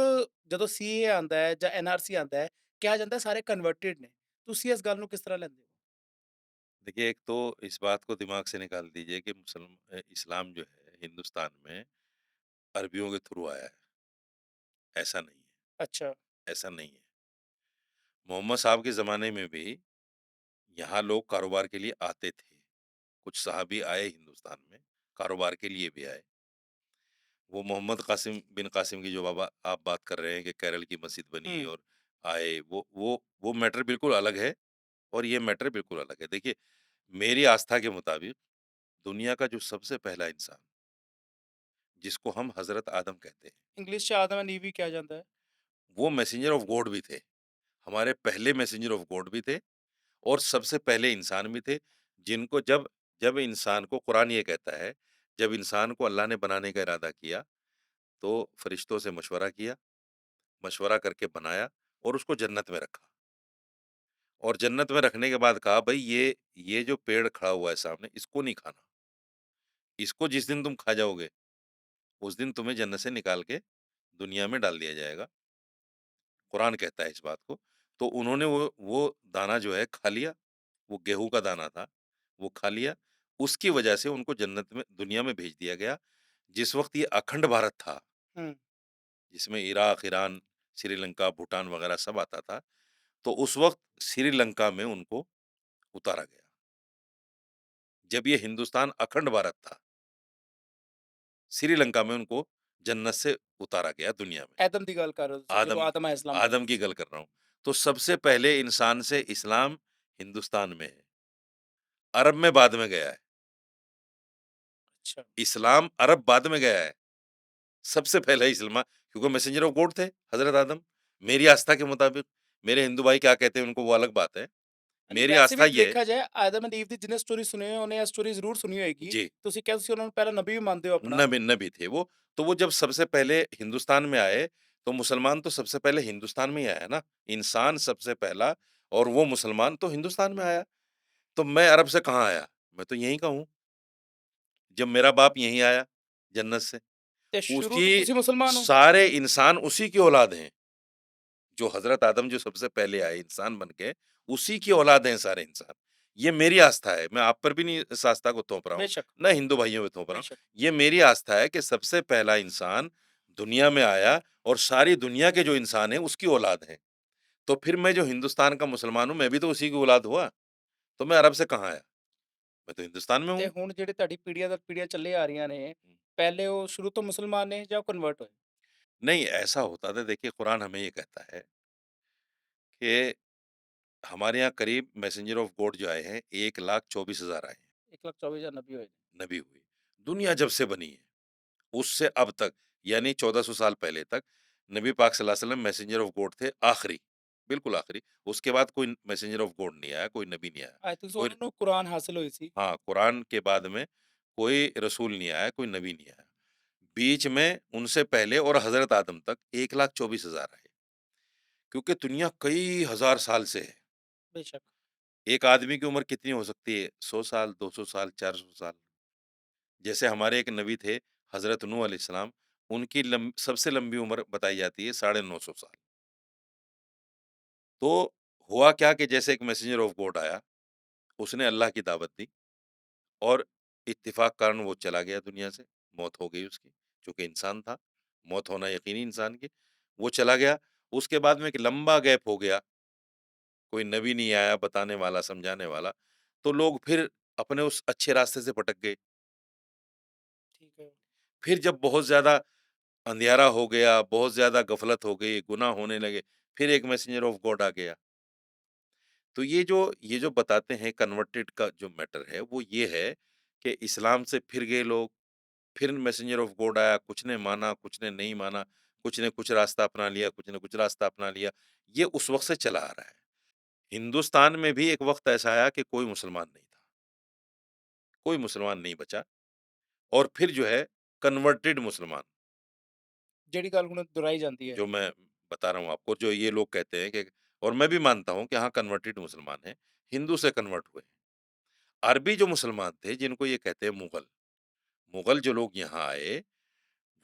ਜਦੋਂ ਸੀਏਏ ਆਉਂਦਾ ਹੈ ਜਾਂ ਐਨਆਰਸੀ आंदा है, ਕਿਹਾ ਜਾਂਦਾ ਹੈ ਸਾਰੇ ਕਨਵਰਟਿਡ ਨੇ। ਤੁਸੀਂ ਇਸ ਗੱਲ ਨੂੰ किस तरह ਲੈਂਦੇ ਹੋ? देखिए एक तो इस बात को दिमाग से निकाल दीजिए कि इस्लाम जो है हिंदुस्तान में अरबियों के थ्रू आया है, ऐसा नहीं है, अच्छा, ऐसा नहीं है। मोहम्मद साहब के ज़माने में भी यहाँ लोग कारोबार के लिए आते थे। कुछ सहाबी आए हिंदुस्तान में, कारोबार के लिए भी आए। वो मोहम्मद कासिम बिन कासिम की जो बाबा आप बात कर रहे हैं कि केरल की मस्जिद बनी हुँ, और आए, वो मैटर बिल्कुल अलग है और ये मैटर बिल्कुल अलग है। देखिए, मेरी आस्था के मुताबिक दुनिया का जो सबसे पहला इंसान, जिसको हम हज़रत आदम कहते हैं, इंग्लिश 'ਚ आदम एंड ईव भी किया जाता है। वो मैसेंजर ऑफ गॉड भी थे। हमारे पहले मैसेंजर ऑफ गॉड भी थे और सबसे पहले इंसान भी थे, जिनको जब जब इंसान को कुरान ये कहता है, जब इंसान को अल्लाह ने बनाने का इरादा किया, तो फरिश्तों से मशवरा किया, मशवरा करके बनाया और उसको जन्नत में रखा। और जन्नत में रखने के बाद कहा, भई ये जो पेड़ खड़ा हुआ है सामने, इसको नहीं खाना। इसको जिस दिन तुम खा जाओगे, उस दिन तुम्हें जन्नत से निकाल के दुनिया में डाल दिया जाएगा। कुरान कहता है इस बात को। तो उन्होंने वो दाना जो है खा लिया, वो गेहूँ का दाना था, वो खा लिया। उसकी वजह से उनको जन्नत में दुनिया में भेज दिया गया। जिस वक़्त ये अखंड भारत था, हुँ। जिसमें इराक, ईरान, श्रीलंका, भूटान वगैरह सब आता था, तो उस वक़्त श्रीलंका में उनको उतारा गया। जब ये हिंदुस्तान अखंड भारत था, श्रीलंका में उनको जन्नत से उतारा गया दुनिया में। ਐਦਮ ਦੀ ਗੱਲ ਕਰ ਰਹੇ ਹੋ ਤੁਸੀਂ ਜਦੋਂ आदम आदम अलैहिस्सलाम आए। आदम की गल कर रहा हूँ। तो सबसे पहले इंसान से इस्लाम हिंदुस्तान में है, अरब में बाद में गया है। अच्छा। इस्लाम अरब बाद में गया है। सबसे पहले इस्लाम क्योंकि मैसेंजर ऑफ गॉड थे हज़रत आदम। मेरी आस्था के मुताबिक, मेरे हिंदू भाई क्या कहते हैं उनको वो अलग बात है। नहीं मेरी वैसे आस्था भी ये है देखा जाए आदम एंड ईव ਦੀ ਜਿਹਨੇ ਸਟੋਰੀ ਸੁਣੀ ਹੈ ਉਹਨੇ ਇਹ ਸਟੋਰੀ ਜ਼ਰੂਰ ਸੁਣੀ ਹੋਏਗੀ। जी, ਤੁਸੀਂ ਕਿਹਾ ਤੁਸੀਂ ਉਹਨਾਂ ਨੂੰ ਪਹਿਲਾਂ ਨਬੀ ਵੀ ਮੰਨਦੇ ਹੋ ਆਪਣਾ। नबी नबी थे वो। तो वो जब सबसे पहले हिंदुस्तान में आए, तो मुसलमान तो सबसे पहले हिंदुस्तान में ही आया ना। इंसान सबसे पहला और वो मुसलमान तो हिंदुस्तान में आया। तो मैं अरब से कहाँ आया? मैं तो यहीं का हूँ। जब मेरा बाप यहीं आया, जन्नत से। ਤੇ ਸ਼ੁਰੂ ਤੋਂ उसी ਤੁਸੀਂ मुसलमान हो। सारे इंसान उसी की औलाद हैं। जो हज़रत आदम जो सबसे पहले आए इंसान बन के, उसी की औलाद हैं सारे इंसान। ये मेरी आस्था है, मैं आप पर भी नहीं इस आस्था को थोप रहा हूँ, बेशक। ना हिंदू भाइयों पे थोप रहा हूँ। बेशक। ये मेरी आस्था है कि सबसे पहला इंसान दुनिया में आया और सारी दुनिया के जो इंसान हैं, उसकी औलाद हैं। तो फिर मैं जो हिंदुस्तान का मुसलमान हूँ, मैं भी तो उसी की औलाद हुआ। तो मैं अरब से कहाँ आया? मैं तो हिंदुस्तान में ਤੇ हूँ। ਹੁਣ ਜਿਹੜੇ ਤੁਹਾਡੀ ਪੀੜ੍ਹੀਆਂ ਦਰ ਪੀੜ੍ਹੀਆਂ ਚੱਲੇ आ रਹੀਆਂ ਨੇ ਪਹਿਲੇ ਉਹ शुरू ਤੋਂ मुसलमान ने ਜਾਂ कन्वर्ट होए। नहीं, ऐसा होता था देखिए कुरान हमें ये कहता है कि हमारे यहाँ करीब मैसेंजर ऑफ गॉड जो आए हैं, 1,24,000 आए हैं, 1,24,000 नबी होए। नबी हुए। दुनिया जब से बनी है, उससे अब तक यानी 1400 साल पहले तक नबी पाक सल्लल्लाहु अलैहि वसल्लम मैसेंजर ऑफ गॉड थे आखिरी, बिल्कुल आखिरी। उसके बाद कोई मैसेंजर ऑफ गॉड नहीं आया, कोई नबी नहीं आया। आई थिंक सो कोई ਉਹਨਾਂ ਨੂੰ कुरान हासिल हुई थी। हाँ, कुरान के बाद में कोई रसूल नहीं आया, कोई नबी नहीं आया। बीच में उनसे पहले और हज़रत आदम तक 1,24,000 आए, क्योंकि दुनिया कई हज़ार साल से है। बेशक। एक आदमी की उम्र कितनी हो सकती है? 100 साल, 200 साल, 400 साल। जैसे हमारे एक नबी थे, हज़रत नूह अलैहिस्सलाम, उनकी सबसे लंबी उम्र बताई जाती है 950 साल। तो हुआ क्या कि जैसे एक मैसेंजर ऑफ गॉड आया, उसने अल्लाह की दावत दी और इत्तेफ़ाक कारण वो चला गया दुनिया से, मौत हो गई उसकी, चूँकि इंसान था, मौत होना यकीनी इंसान की। वो चला गया, उसके बाद में एक लंबा गैप हो गया, कोई नबी नहीं आया बताने वाला, समझाने वाला, तो लोग फिर अपने उस अच्छे रास्ते से भटक गए। ठीक है। फिर जब बहुत ज़्यादा अंधियारा हो गया, बहुत ज़्यादा गफ़लत हो गई, गुनाह होने लगे, फिर एक मैसेंजर ऑफ गॉड आ गया। तो ये जो बताते हैं कन्वर्टेड का जो मैटर है, वो ये है कि इस्लाम से फिर गए लोग, फिर मैसेंजर ऑफ गॉड आया, कुछ ने माना, कुछ ने नहीं माना, कुछ ने कुछ रास्ता अपना लिया, कुछ ने कुछ रास्ता अपना लिया। ये उस वक़्त से चला आ रहा है। हिंदुस्तान में भी एक वक़्त ऐसा आया कि कोई मुसलमान नहीं था, कोई मुसलमान नहीं बचा और फिर जो है कन्वर्टेड मुसलमान, ਜਿਹੜੀ ਗੱਲ ਹੁਣ ਦੁਹਰਾਈ ਜਾਂਦੀ है। जो मैं बता रहा हूँ आपको, जो ये लोग कहते हैं कि और मैं भी मानता हूँ कि हाँ, कन्वर्टेड मुसलमान हैं, हिंदू से कन्वर्ट हुए। अरबी जो मुसलमान थे, जिनको ये कहते हैं मुग़ल, मुग़ल जो लोग यहाँ आए,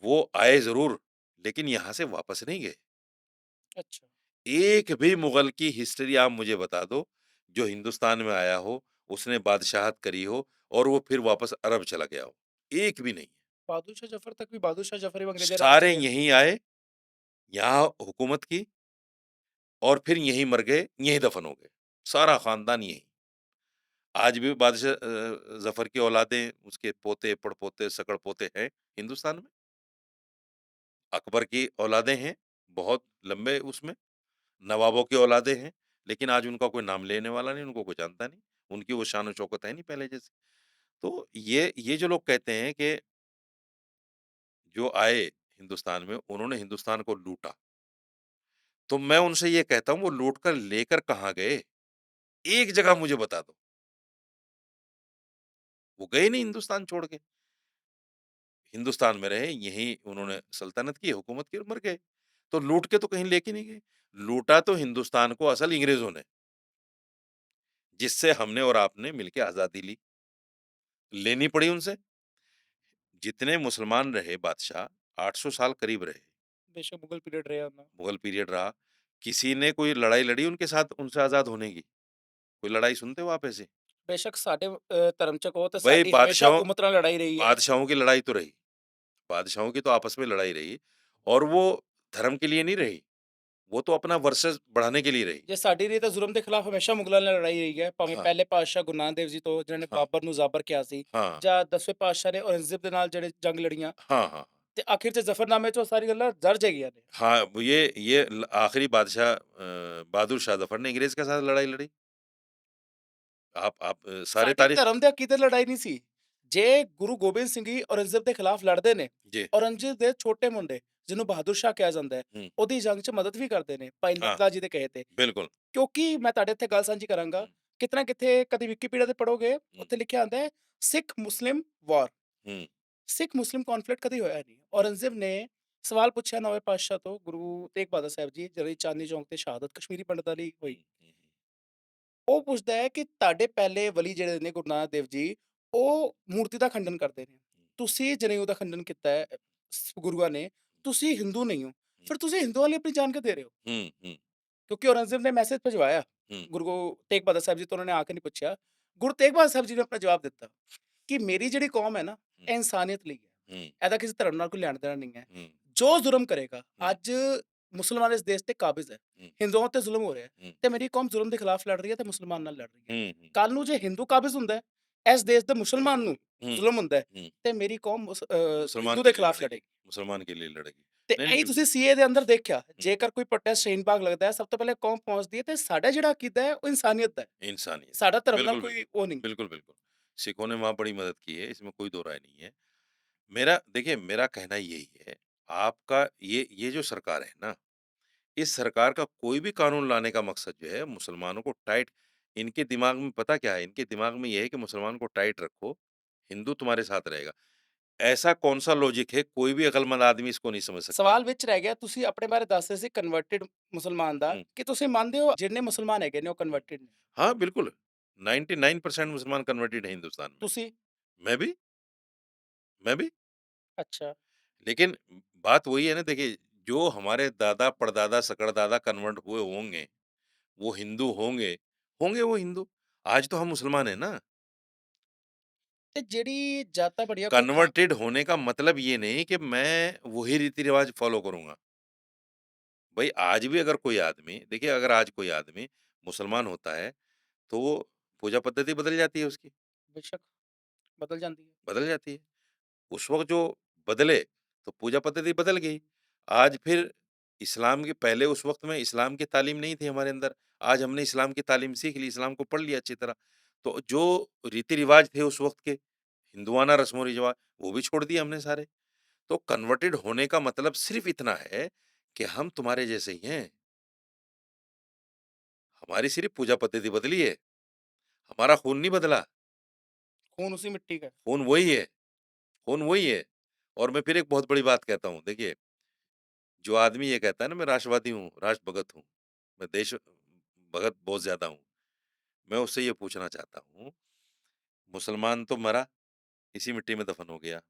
वो आए ज़रूर, लेकिन यहाँ से वापस नहीं गए। अच्छा। एक भी मुग़ल की हिस्ट्री आप मुझे बता दो, जो हिंदुस्तान में आया हो, उसने बादशाहत करी हो और वो फिर वापस अरब चला गया हो, एक भी नहीं है। बहादुर शाह जफर तक भी बहादुर शाह जफर भी अंग्रेजों राज सारे किया। यहीं आए, यहाँ हुकूमत की और फिर यहीं मर गए, यहीं दफ़न हो गए, सारा ख़ानदान यहीं। आज भी बादशाह ज़फ़र की औलादें, उसके पोते, पड़पोते, सगड़-पोते हैं हिंदुस्तान में। अकबर की औलादें हैं, बहुत लंबे उसमें, नवाबों की औलादें हैं, लेकिन आज उनका कोई नाम लेने वाला नहीं, उनको कोई जानता नहीं, उनकी वो शान और शौकत है नहीं पहले जैसी। तो ये जो लोग कहते हैं कि जो आए हिंदुस्तान में, उन्होंने हिंदुस्तान को लूटा, तो मैं उनसे ये कहता हूँ वो लूट कर लेकर कहाँ गए? एक जगह मुझे बता दो। वो गए नहीं हिंदुस्तान छोड़ के। हिंदुस्तान में रहे, यहीं उन्होंने सल्तनत की, हुकूमत की और मर गए। तो लूट के तो कहीं लेके नहीं गए। लूटा तो हिंदुस्तान को असल अंग्रेज़ों ने, जिससे हमने और आपने मिलके आज़ादी ली। लेनी पड़ी उनसे। जितने मुसलमान रहे बादशाह, 800 साल करीब रहे, बेशक मुगल पीरियड रहा ना। मुगल पीरियड रहा। किसी ने कोई लड़ाई लड़ी उनके साथ उनसे आज़ाद होने की? कोई लड़ाई सुनते हो आप ऐसी? बेशक साडे धर्म च कहो तो भई साडी हमेशा बादशाहों हुकूमत नाल लड़ाई रही है। बादशाहों की लड़ाई तो रही। बादशाहों की तो आपस में लड़ाई रही और वो धर्म के लिए नहीं रही, वो तो अपना वर्चस्व बढ़ाने के लिए रही। ਜੇ ਸਾਡੀ ਰਹੀ ਤਾਂ ਜ਼ੁਲਮ ਦੇ ਖਿਲਾਫ ਹਮੇਸ਼ਾ ਮੁਗਲਾਂ ਨਾਲ ਲੜਾਈ ਰਹੀ ਹੈ, ਭਾਵੇਂ हाँ, ਪਹਿਲੇ ਪਾਤਸ਼ਾਹ ਗੁਰੂ ਨਾਨਕ ਦੇਵ ਜੀ ਤੋਂ ਜਿਨ੍ਹਾਂ ਨੇ हाँ, ਬਾਬਰ ਨੂੰ ਜ਼ਾਬਰ ਕਿਹਾ ਸੀ, हाँ, ਜਾਂ 10ਵੇਂ ਪਾਤਸ਼ਾਹ ਨੇ ਔਰੰਗਜ਼ੇਬ ਦੇ ਨਾਲ ਜਿਹੜੇ ਜੰਗ ਲੜੀਆਂ, हाँ, हाँ। ਤੇ ਆਖਿਰ 'ਚ ਜ਼ਫਰਨਾਮੇ 'ਚ ਉਹ सारी ਗੱਲਾਂ ਦਰਜ ਹੈਗੀਆਂ ਨੇ। हाँ, वो ये ल आखिरी बादशाह बहादुर शाह ज़फ़र ने अंग्रेज़ के साथ लड़ाई लड़ी। आप सारे ਸਾਡੀ तारीख़ ਧਰਮ ਦੇ ਅਕੀਦੇ ਲੜਾਈ ਨਹੀਂ ਸੀ। ਜੇ ਗੁਰੂ ਗੋਬਿੰਦ ਸਿੰਘ ਜੀ ਔਰੰਗਜ਼ੇਬ ਦੇ ਖਿਲਾਫ ਲੜਦੇ ਨੇ, जी, ਔਰੰਗਜ਼ੇਬ ਦੇ ਛੋਟੇ ਮੁੰਡੇ ਜਿਹਨੂੰ ਬਹਾਦਰ ਸ਼ਾਹ ਕਿਹਾ ਜਾਂਦਾ ਹੈ, हुँ, ਉਹਦੀ ਜੰਗ 'ਚ ਮਦਦ ਵੀ ਕਰਦੇ ਨੇ ਭਾਈ हाँ, ਨੰਦ ਲਾਲ ਜੀ ਦੇ ਕਹੇ ਤੇ। बिल्कुल। ਕਿਉਂਕਿ ਮੈਂ ਤੁਹਾਡੇ ਇੱਥੇ ਗੱਲ ਸਾਂਝੀ ਕਰਾਂਗਾ, हुँ, ਕਿਤੇ ਨਾ ਕਿਤੇ ਕਦੀ ਵਿਕੀਪੀਡੀਆ ਤੇ ਪੜੋਗੇ, हुँ, ਉੱਥੇ ਲਿਖਿਆ ਆਂਦਾ ਹੈ ਸਿੱਖ ਮੁਸਲਿਮ ਵਾਰ। हुँ, ਸਿੱਖ ਮੁਸਲਿਮ ਕੌਨਫਲਿਕਟ ਕਦੀ ਹੋਇਆ ਨਹੀਂ। ਔਰੰਗਜ਼ੇਬ ਨੇ ਸਵਾਲ ਪੁੱਛਿਆ ਨੌਵੇਂ ਪਾਤਸ਼ਾਹ ਤੋਂ, ਗੁਰੂ ਤੇਗ ਬਹਾਦਰ ਸਾਹਿਬ ਜੀ ਜਿਹਨਾਂ ਦੀ ਚਾਂਦਨੀ ਚੌਂਕ ਤੇ ਸ਼ਹਾਦਤ ਕਸ਼ਮੀਰੀ ਪੰਡਤਾਂ ਦੀ ਹੋਈ। हुँ, हुँ, ਉਹ ਪੁੱਛਦਾ ਹੈ ਕਿ ਤੁਹਾਡੇ ਪਹਿਲੇ ਵਲੀ ਜਿਹੜੇ ਨੇ ਗੁਰੂ ਨਾਨਕ ਦੇਵ ਜੀ, ਉਹ ਮੂਰਤੀ ਦਾ ਖੰਡਨ ਕਰਦੇ ਨੇ। ਤੁਸੀਂ ਜਨੇਊ ਦਾ ਖੰਡਨ ਕੀਤਾ ਹੈ ਗੁਰੂਆਂ ਨੇ, ਤੁਸੀਂ ਹਿੰਦੂ ਨਹੀਂ ਹੋ। ਫਿਰ ਤੁਸੀਂ ਹਿੰਦੂਆਂ ਲਈ ਆਪਣੀ ਜਾਨ ਕਿਉਂ ਦੇ ਰਹੇ ਹੋ? हुँ, हुँ, ਕਿਉਂਕਿ ਔਰੰਗਜ਼ੇਬ ਨੇ ਮੈਸੇਜ ਭਿਜਵਾਇਆ। हुँ, ਗੁਰੂ ਤੇਗ ਬਹਾਦਰ ਸਾਹਿਬ ਜੀ ਤੋਂ ਉਹਨਾਂ ਨੇ ਆ ਕੇ ਨਹੀਂ ਪੁੱਛਿਆ। ਗੁਰੂ ਤੇਗ ਬਹਾਦਰ ਸਾਹਿਬ ਜੀ ਨੇ ਆਪਣਾ ਜਵਾਬ ਦਿੱਤਾ ਕਿ ਮੇਰੀ ਜਿਹੜੀ ਕੌਮ ਹੈ ਨਾ, हुँ, ਇਹ ਇਨਸਾਨੀਅਤ ਲਈ ਹੈ। हुँ, ਇਹਦਾ ਕਿਸੇ ਧਰਮ ਨਾਲ ਕੋਈ ਲੈਣਾ-ਦੇਣਾ ਨਹੀਂ ਹੈ। हुँ, ਜੋ ਜ਼ੁਲਮ ਕਰੇਗਾ, हुँ, ਅੱਜ ਮੁਸਲਮਾਨ ਇਸ ਦੇਸ਼ ਤੇ ਕਾਬਿਜ਼ ਹੈ। हुँ, ਹਿੰਦੂਆਂ ਤੇ ਜ਼ੁਲਮ ਹੋ ਰਿਹਾ ਹੈ हुँ, ਤੇ ਮੇਰੀ ਕੌਮ ਜ਼ੁਲਮ ਦੇ ਖਿਲਾਫ ਲੜ ਰਹੀ ਹੈ ਤੇ ਮੁਸਲਮਾਨ ਨਾਲ ਲੜ ਰਹੀ ਹੈ। हुँ, हुँ, ਕੱਲ ਨੂੰ ਜੇ ਹਿੰਦੂ ਕਾਬਿਜ਼ ਹੁੰਦਾ ਹੈ, ਇਸ ਦੇਸ਼ ਦੇ ਮੁਸਲਮਾਨ ਨੂੰ हुँ, ਜ਼ੁਲਮ ਹੁੰਦਾ ਹੈ हुँ, ਤੇ ਮੇਰੀ ਕੌਮ मुसलमान ਹਿੰਦੂ के ਦੇ लिए ਖਿਲਾਫ लड़ेगी, ਲੜੇਗੀ। मुसलमान के लिए लड़ेगी। ਤੇ नहीं, ਇਹੀ नहीं, ਤੁਸੀਂ ਸੀਏ ਦੇ ਅੰਦਰ ਦੇਖਿਆ, हुँ, ਜੇਕਰ ਕੋਈ ਪ੍ਰੋਟੈਸਟ ਸ਼ਹੀਨ ਬਾਗ ਲੱਗਦਾ ਹੈ, ਸਭ ਤੋਂ ਪਹਿਲੇ ਕੌਮ ਪਹੁੰਚਦੀ ਹੈ ਤੇ ਸਾਡਾ ਜਿਹੜਾ ਅਕੀਦਾ ਹੈ, ਉਹ ਇਨਸਾਨੀਅਤ ਦਾ ਹੈ। इंसानियत। ਸਾਡਾ ਧਰਮ ਨਾਲ बिल्कुल, ਕੋਈ बिल्कुल। ਉਹ नहीं। बिल्कुल, बिल्कुल। सिखों ने वहाँ बड़ी मदद की है, इसमें कोई दो राय नहीं है। मेरा देखिए, मेरा कहना यही है, आपका ये जो सरकार है ना, इस सरकार का कोई भी कानून लाने का मकसद जो है मुसलमानों को टाइट इनके दिमाग में पता क्या है? इनके दिमाग में ये है कि मुसलमान को टाइट रखो, हिंदू तुम्हारे साथ रहेगा। ऐसा कौन-सा लॉजिक है, कोई भी अकलमंद आदमी इसको नहीं समझ सकता। ਸਵਾਲ ਵਿੱਚ ਰਹਿ ਗਿਆ, ਤੁਸੀਂ ਆਪਣੇ बारे ਦੱਸ ਰਹੇ ਸੀ ਕਨਵਰਟਿਡ ਮੁਸਲਮਾਨ ਦਾ, हुँ। ਕਿ ਤੁਸੀਂ ਮੰਨਦੇ ਹੋ जिन्ने मुसलमान ਹੈਗੇ ਨੇ ਉਹ ਕਨਵਰਟਿਡ ਨੇ? हाँ, बिल्कुल, 99% मुसलमान कन्वर्टेड है हिंदुस्तान में। ਤੁਸੀਂ? मैं भी मैं भी। अच्छा। लेकिन बात वही है ना देखिए, जो हमारे दादा, परदादा, सकड़दादा कन्वर्ट हुए होंगे, वो हिंदू होंगे, होंगे वो हिंदू। आज तो हम मुसलमान हैं ना। ਤੇ ਜਿਹੜੀ ਜਾਤਾਂ ਬੜੀਆਂ ਕੋਈ कन्वर्टेड होने का मतलब ये नहीं कि मैं वही रीति-रिवाज फ़ॉलो करूँगा। भई आज भी अगर कोई आदमी देखिए अगर आज कोई आदमी मुसलमान होता है, तो वो पूजा पद्धति बदल जाती है उसकी, बेशक बदल जाती है। बदल जाती है। उस वक़्त जो बदले, तो पूजा पद्धति बदल गई। आज फिर इस्लाम के पहले उस वक़्त में इस्लाम की तालीम नहीं थी हमारे अंदर। आज हमने इस्लाम की तालीम सीख ली, इस्लाम को पढ़ लिया अच्छी तरह। तो जो रीति-रिवाज थे उस वक़्त के, हिंदुआना रस्म-ओ-रिवाज, वो भी छोड़ दिए हमने सारे। तो कन्वर्टेड होने का मतलब सिर्फ़ इतना है कि हम तुम्हारे जैसे ही हैं। हमारी सिर्फ़ पूजा पद्धति बदली है, हमारा खून नहीं बदला, खून उसी मिट्टी का है। खून वही है, खून वही है। और मैं फिर एक बहुत बड़ी बात कहता हूँ, देखिए जो आदमी ये कहता है ना मैं राष्ट्रवादी हूँ, राष्ट्र भगत हूँ, मैं देश भगत बहुत ज़्यादा हूँ, मैं उससे ये पूछना चाहता हूँ, मुसलमान तो मरा, इसी मिट्टी में दफ़न हो गया,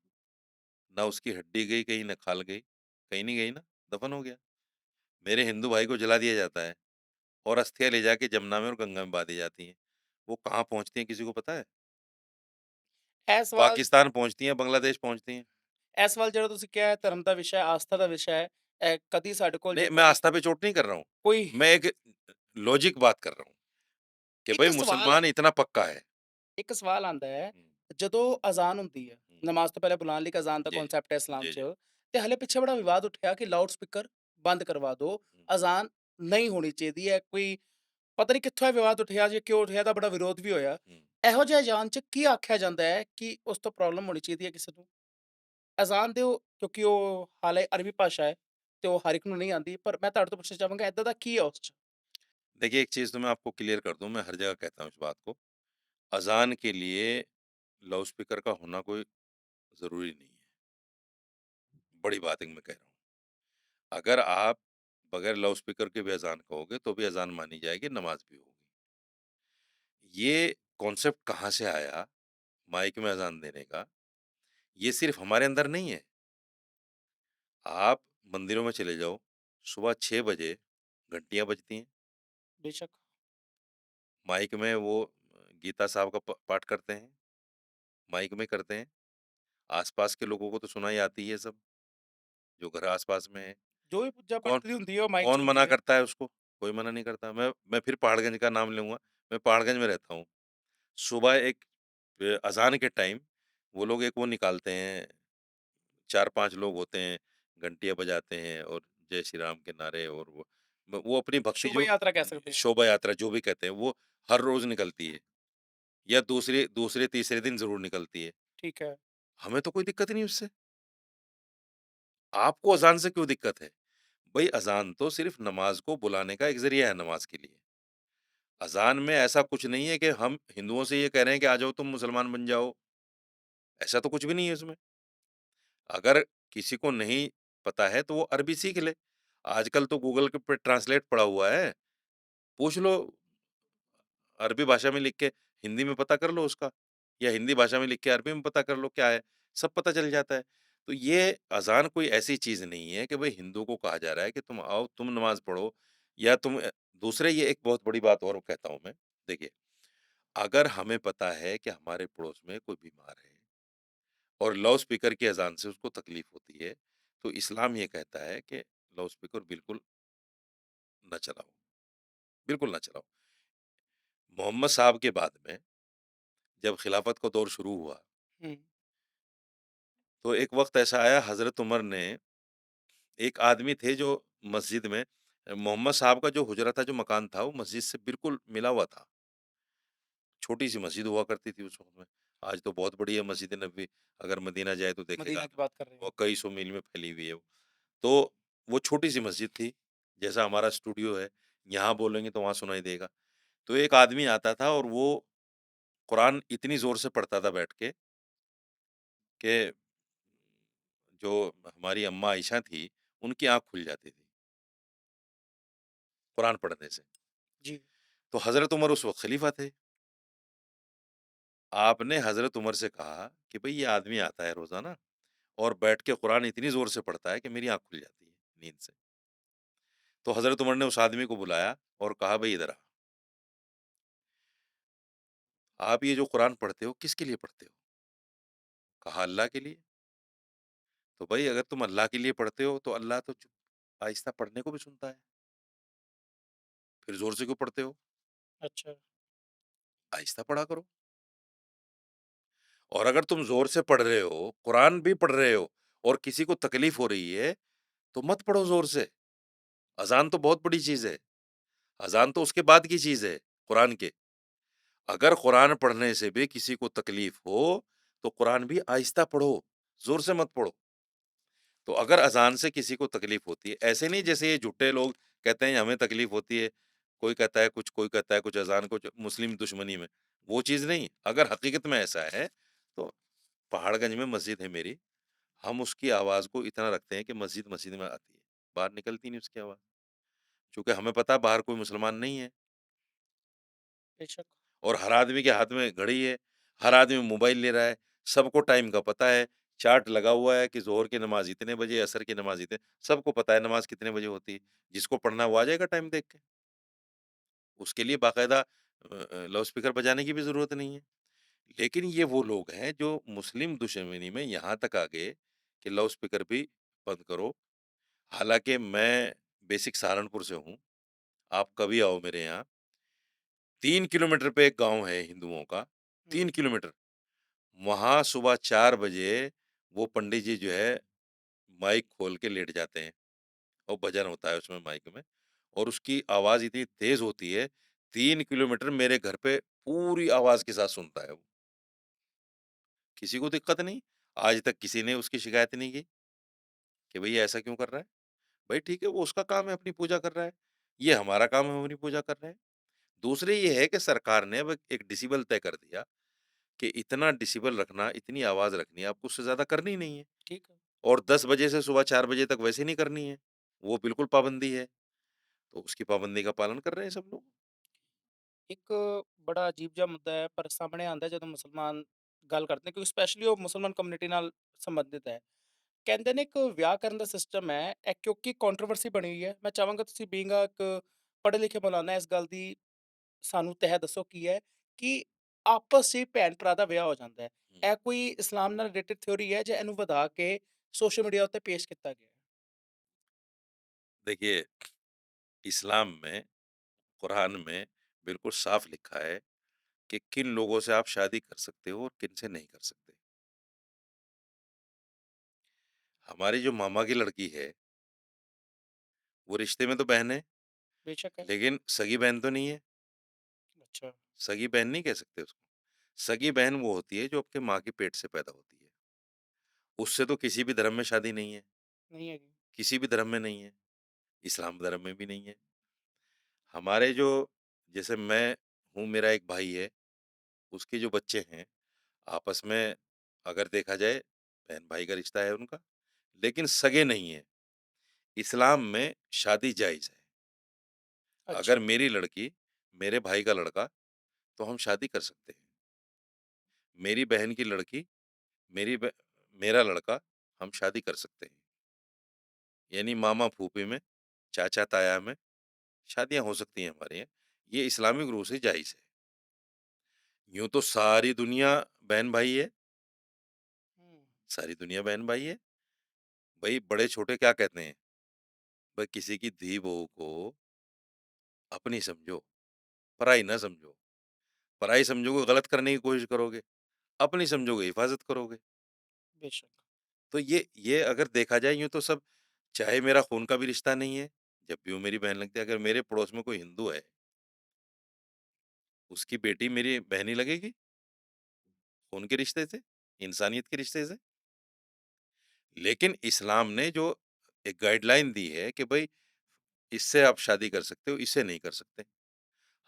ना उसकी हड्डी गई कहीं, ना खाल गई, कहीं नहीं गई ना, दफ़न हो गया। मेरे हिंदू भाई को जला दिया जाता है और अस्थियाँ ले जाके जमुना में और गंगा में बहा दी जाती हैं। वो कहाँ पहुँचती हैं किसी को पता है? ਇਹ ਸਵਾਲ पाकिस्तान पहुँचती हैं, बांग्लादेश पहुँचती हैं। ਇਹ ਸਵਾਲ ਜਿਹੜਾ ਤੁਸੀਂ ਕਿਹਾ ਹੈ ਧਰਮ ਦਾ ਵਿਸ਼ਾ ਹੈ, ਆਸਥਾ ਦਾ ਵਿਸ਼ਾ है, ਕਦੀ ਸਾਡੇ ਕੋਲ ਜੇ नहीं, मैं ਕੋਈ आस्था पे चोट नहीं कर रहा हूँ, ਕੋਈ मैं एक लॉजिक बात कर रहा हूँ कि ਇੱਕ भई ਸਵਾਲ मुसलमान इतना पक्का है। ਇੱਕ ਸਵਾਲ ਆਂਦਾ ਹੈ, हुँ, ਜਦੋਂ ਅਜ਼ਾਨ ਹੁੰਦੀ ਹੈ, हुँ, ਨਮਾਜ਼ ਤੋਂ ਪਹਿਲੇ ਬੁਲਾਉਣ ਲਈ ਇੱਕ ਅਜ਼ਾਨ ਦਾ जी, ਕਨਸੈਪਟ ਹੈ ਇਸਲਾਮ जी, 'ਚ, जी। ਤੇ ਹਲੇ ਪਿੱਛੇ ਬੜਾ ਵਿਵਾਦ ਉੱਠਿਆ ਕਿ ਲਾਊਡ ਸਪੀਕਰ ਬੰਦ ਕਰਵਾ ਦਿਓ, हुँ, ਅਜ਼ਾਨ ਨਹੀਂ ਹੋਣੀ ਚਾਹੀਦੀ ਹੈ। ਕੋਈ ਪਤਾ ਨਹੀਂ ਕਿੱਥੋਂ ਇਹ ਵਿਵਾਦ ਉੱਠਿਆ ਜੇ ਕਿਉਂ ਉੱਠਿਆ, ਇਹਦਾ ਬੜਾ ਵਿਰੋਧ ਵੀ ਹੋਇਆ। हुँ। ਇਹੋ ਜਿਹੇ ਅਜ਼ਾਨ 'ਚ ਕੀ ਆਖਿਆ ਜਾਂਦਾ ਹੈ ਕਿ ਉਸ ਤੋਂ ਪ੍ਰੋਬਲਮ ਹੋਣੀ ਚਾਹੀਦੀ ਹੈ ਕਿਸੇ ਨੂੰ? ਅਜ਼ਾਨ ਦਿਓ, ਕਿਉਂਕਿ ਉਹ ਹਾਲੇ ਅਰਬੀ ਭਾਸ਼ਾ ਹੈ, ਤੇ ਉਹ ਹਰ ਇੱਕ ਨੂੰ ਨਹੀਂ ਆਉਂਦੀ, ਪਰ ਮੈਂ ਤੁਹਾਡੇ ਤੋਂ ਪੁੱਛਣਾ ਚਾਹਾਂਗਾ ਏਦਾਂ ਦਾ ਕੀ ਹੈ ਉਸ 'ਚ? देखिए, एक चीज़ तो मैं आपको क्लियर कर दूँ, मैं हर जगह कहता हूँ इस बात को, अज़ान के लिए लाउड स्पीकर का होना कोई ज़रूरी नहीं है, बड़ी बात एक मैं कह रहा हूँ। अगर आप बगैर लाउड स्पीकर के भी अज़ान कहोगे, तो भी अज़ान मानी जाएगी, नमाज़ भी होगी। ये कॉन्सेप्ट कहाँ से आया, माइक में अज़ान देने का, ये सिर्फ़ हमारे अंदर नहीं है। आप मंदिरों में चले जाओ, सुबह 6 बजे घंटियाँ बजती हैं, बेशक। माइक में वो गीता साहब का प पाठ करते हैं, माइक में करते हैं। आस-पास के लोगों को तो सुनाई आती है सब, जो घर आस-पास में है। जो भी पूजा कौन पाठ की ਹੁੰਦੀ है वो माइक 'ਚ कौन होती मना है। करता है उसको? कोई मना नहीं करता। मैं फिर पहाड़गंज का नाम लूँगा, मैं पहाड़गंज में रहता हूँ। सुबह एक अज़ान के टाइम वो लोग एक वो निकालते हैं, 4-5 लोग होते हैं, घंटियाँ बजाते हैं और जय श्री राम के नारे और वो अपनी भक्ति शोभा जो यात्रा कह सकते हैं। शोभा यात्रा जो भी कहते हैं, वो हर रोज़ निकलती है या दूसरे दूसरे तीसरे दिन ज़रूर निकलती है। ठीक है। हमें तो कोई दिक्कत नहीं उससे। आपको अज़ान से क्यों दिक्कत है? भई अज़ान तो सिर्फ़ नमाज़ को बुलाने का एक ज़रिया है नमाज़ के लिए। अज़ान में ऐसा कुछ नहीं है कि हम हिंदुओं से ये कह रहे हैं कि आ जाओ तुम मुसलमान बन जाओ, ऐसा तो कुछ भी नहीं है उसमें। अगर किसी को नहीं पता है तो वो अरबी सीख ले। आजकल तो गूगल के पे ट्रांसलेट पड़ा हुआ है, पूछ लो अरबी भाषा में लिख के हिंदी में पता कर लो उसका या हिंदी भाषा में लिख के अरबी में पता कर लो क्या है, सब पता चल जाता है। तो ये अज़ान कोई ऐसी चीज़ नहीं है कि भई हिंदू को कहा जा रहा है कि तुम आओ, तुम नमाज़ पढ़ो या तुम दूसरे ये एक बहुत बड़ी बात और कहता हूँ मैं, देखिए अगर हमें पता है कि हमारे पड़ोस में कोई बीमार है और लाउड स्पीकर की अज़ान से उसको तकलीफ होती है, तो इस्लाम ये कहता है कि लाउड स्पीकर बिल्कुल ना चलाओ, बिल्कुल ना चलाओ। मोहम्मद साहब के बाद में जब खिलाफत का दौर शुरू हुआ, हुँ। तो एक वक़्त ऐसा आया हज़रत उमर ने एक आदमी थे जो मस्जिद में मोहम्मद साहब का जो हुजरा था, जो मकान था, वो मस्जिद से बिल्कुल मिला हुआ था। छोटी-सी मस्जिद हुआ करती थी उस वक़्त में। आज तो बहुत बड़ी है मस्जिद नबवी, अगर मदीना जाए तो देखेगा मदीना की बात कर रहे हैं वो आप। कई सौ मील में फैली हुई है वो। तो वो छोटी-सी मस्जिद थी, जैसा हमारा स्टूडियो है, यहाँ बोलेंगे तो वहाँ सुनाई देगा। तो एक आदमी आता था और वो कुरान इतनी ज़ोर से पढ़ता था बैठ के कि जो हमारी अम्मा आइशा थी, उनकी आँख खुल जाती थी, कुरान पढ़ने से। जी। तो हज़रत उमर उस वक़्त खलीफ़ा थे। आपने हज़रत उमर से कहा कि भई ये आदमी आता है रोज़ाना और बैठ के कुरान इतनी ज़ोर से पढ़ता है कि मेरी आँख खुल जाती है नींद से। तो हज़रत उमर ने उस आदमी को बुलाया और कहा, "भई इधर आ, आप ये जो कुरान पढ़ते हो, किसके लिए पढ़ते हो?" कहा, "अल्लाह के लिए।" तो भई अगर तुम अल्लाह के लिए पढ़ते हो, तो अल्लाह तो चुप आहिस्ता पढ़ने को भी सुनता है, फिर ज़ोर से क्यों पढ़ते हो? अच्छा। आहिस्ता पढ़ा करो। और अगर तुम ज़ोर से पढ़ रहे हो, कुरान भी पढ़ रहे हो और किसी को तकलीफ़ हो रही है, तो मत पढ़ो ज़ोर से। अज़ान तो बहुत बड़ी चीज़ है। अज़ान तो उसके बाद की चीज़ है, कुरान के। अगर कुरान पढ़ने से भी किसी को तकलीफ़ हो, तो कुरान भी आहिस्ता पढ़ो, ज़ोर से मत पढ़ो। तो अगर अज़ान से किसी को तकलीफ़ होती है, ऐसे नहीं जैसे ये झूठे लोग कहते हैं हमें तकलीफ़ होती है, कोई कहता है कुछ, कोई कहता है कुछ अज़ान को मुस्लिम दुश्मनी में, वो चीज़ नहीं। अगर हकीकत में ऐसा है, तो पहाड़गंज में मस्जिद है मेरी, हम उसकी आवाज़ को इतना रखते हैं कि मस्जिद मस्जिद में आती है, बाहर निकलती नहीं उसकी आवाज़। चूँकि हमें पता है बाहर कोई मुसलमान नहीं है बेशक। और हर आदमी के हाथ में घड़ी है, हर आदमी मोबाइल ले रहा है, सबको टाइम का पता है, चार्ट लगा हुआ है कि ज़ोहर की नमाज़ इतने बजे, असर की नमाज़ इतने सबको पता है नमाज़ कितने बजे होती है, जिसको पढ़ना है वो आ जाएगा टाइम देख के। उसके लिए बाकायदा लाउड स्पीकर बजाने की भी ज़रूरत नहीं है। लेकिन ये वो लोग हैं जो मुस्लिम दुश्मनी में यहाँ तक आ गए कि लाउड स्पीकर भी बंद करो। हालाँकि मैं बेसिक सहारनपुर से हूँ, आप कभी आओ मेरे यहाँ, 3 किलोमीटर पे एक गाँव है हिंदुओं का, हुँ। 3 किलोमीटर, वहाँ सुबह 4 बजे वो पंडित जी जो है माइक खोल के लेट जाते हैं और भजन होता है उसमें माइक में और उसकी आवाज़ इतनी तेज़ होती है, 3 किलोमीटर मेरे घर पे पूरी आवाज़ के साथ सुनता है वो। किसी को दिक्कत नहीं, आज तक किसी ने उसकी शिकायत नहीं की कि भई ये ऐसा क्यों कर रहा है? भाई ठीक है, वो उसका काम है, अपनी पूजा कर रहा है। ये हमारा काम है, हम अपनी पूजा कर रहे हैं। दूसरी ये है कि सरकार ने अब एक डेसिबल तय कर दिया कि इतना डेसिबल रखना, इतनी आवाज़ रखनी है, आपको उससे ज़्यादा करनी नहीं है। ठीक है। और 10 बजे से सुबह 4 बजे तक वैसे नहीं करनी है। वो बिल्कुल पाबंदी है। तो उसकी पाबंदी का पालन कर रहे हैं सब लोग। ਇੱਕ ਬੜਾ ਅਜੀਬ ਜਿਹਾ ਮੁੱਦਾ ਹੈ, ਪਰ ਸਾਹਮਣੇ ਆਉਂਦਾ ਜਦੋਂ ਮੁਸਲਮਾਨ ਗੱਲ ਕਰਦੇ ਨੇ, ਕਿਉਂਕਿ ਸਪੈਸ਼ਲੀ ਉਹ ਮੁਸਲਮਾਨ ਕਮਿਊਨਿਟੀ ਨਾਲ ਸੰਬੰਧਿਤ ਹੈ। ਕਹਿੰਦੇ ਨੇ ਇੱਕ ਵਿਆਹ ਕਰਨ ਦਾ ਸਿਸਟਮ ਹੈ, ਇਹ ਕਿਉਂਕਿ ਕੰਟਰੋਵਰਸੀ ਬਣੀ ਹੋਈ ਹੈ। ਮੈਂ ਚਾਹਾਂਗਾ ਤੁਸੀਂ ਬੀਇੰਗ ਅ ਇੱਕ ਪੜ੍ਹੇ ਲਿਖੇ ਮੌਲਾਨਾ ਇਸ ਗੱਲ ਦੀ ਸਾਨੂੰ ਤਹਿ ਦੱਸੋ ਕੀ ਹੈ ਕਿ ਆਪਸ 'ਚ ਹੀ ਭੈਣ ਭਰਾ ਦਾ ਵਿਆਹ ਹੋ ਜਾਂਦਾ ਹੈ। हुँ। ਇਹ ਕੋਈ ਇਸਲਾਮ ਨਾਲ ਰਿਲੇਟਡ ਥਿਊਰੀ ਹੈ ਜਾਂ ਇਹਨੂੰ ਵਧਾ ਕੇ ਸੋਸ਼ਲ ਮੀਡੀਆ ਉੱਤੇ ਪੇਸ਼ ਕੀਤਾ ਗਿਆ ਹੈ? देखिए, इस्लाम में, कुरान में बिल्कुल साफ लिखा है कि किन लोगों से आप शादी कर सकते हो और किन से नहीं कर सकते। हमारी जो मामा की लड़की है, वो रिश्ते में तो बहन है, बेशक है। लेकिन सगी बहन तो नहीं है। अच्छा। सगी बहन नहीं कह सकते उसको। सगी बहन वो होती है जो आपके माँ के पेट से पैदा होती है। उससे तो किसी भी धर्म में शादी नहीं है, नहीं है। किसी भी धर्म में नहीं है, इस्लाम धर्म में भी नहीं है। हमारे जो जैसे मैं हूँ, मेरा एक भाई है, उसके जो बच्चे हैं, आपस में अगर देखा जाए, बहन-भाई का रिश्ता है उनका, लेकिन सगे नहीं हैं। इस्लाम में शादी जायज़ है। अगर अच्छा। मेरी लड़की, मेरे भाई का लड़का, तो हम शादी कर सकते हैं। मेरी बहन की लड़की, मेरी ब मेरा लड़का, हम शादी कर सकते हैं। यानी मामा-फूफी में, चाचा-ताया में शादियाँ हो सकती हैं हमारे यहाँ। ये इस्लामिक रूप से जायज़ है। यूँ तो सारी दुनिया बहन-भाई है, हुँ। सारी दुनिया बहन-भाई है। भई बड़े-छोटे क्या कहते हैं? भई किसी की धी-बहू को अपनी समझो, पराई ना समझो। पराई समझोगे गलत करने की कोशिश करोगे, अपनी समझोगे हिफाज़त करोगे। बेशक। तो ये अगर देखा जाए यूँ तो सब, चाहे मेरा खून का भी रिश्ता नहीं है, जब भी वो मेरी बहन लगती है, अगर मेरे पड़ोस में कोई हिंदू है, उसकी बेटी मेरी बहन ही लगेगी, खून के रिश्ते से, इंसानियत के रिश्ते से। लेकिन इस्लाम ने जो एक गाइडलाइन दी है कि भई इससे आप शादी कर सकते हो, इससे नहीं कर सकते।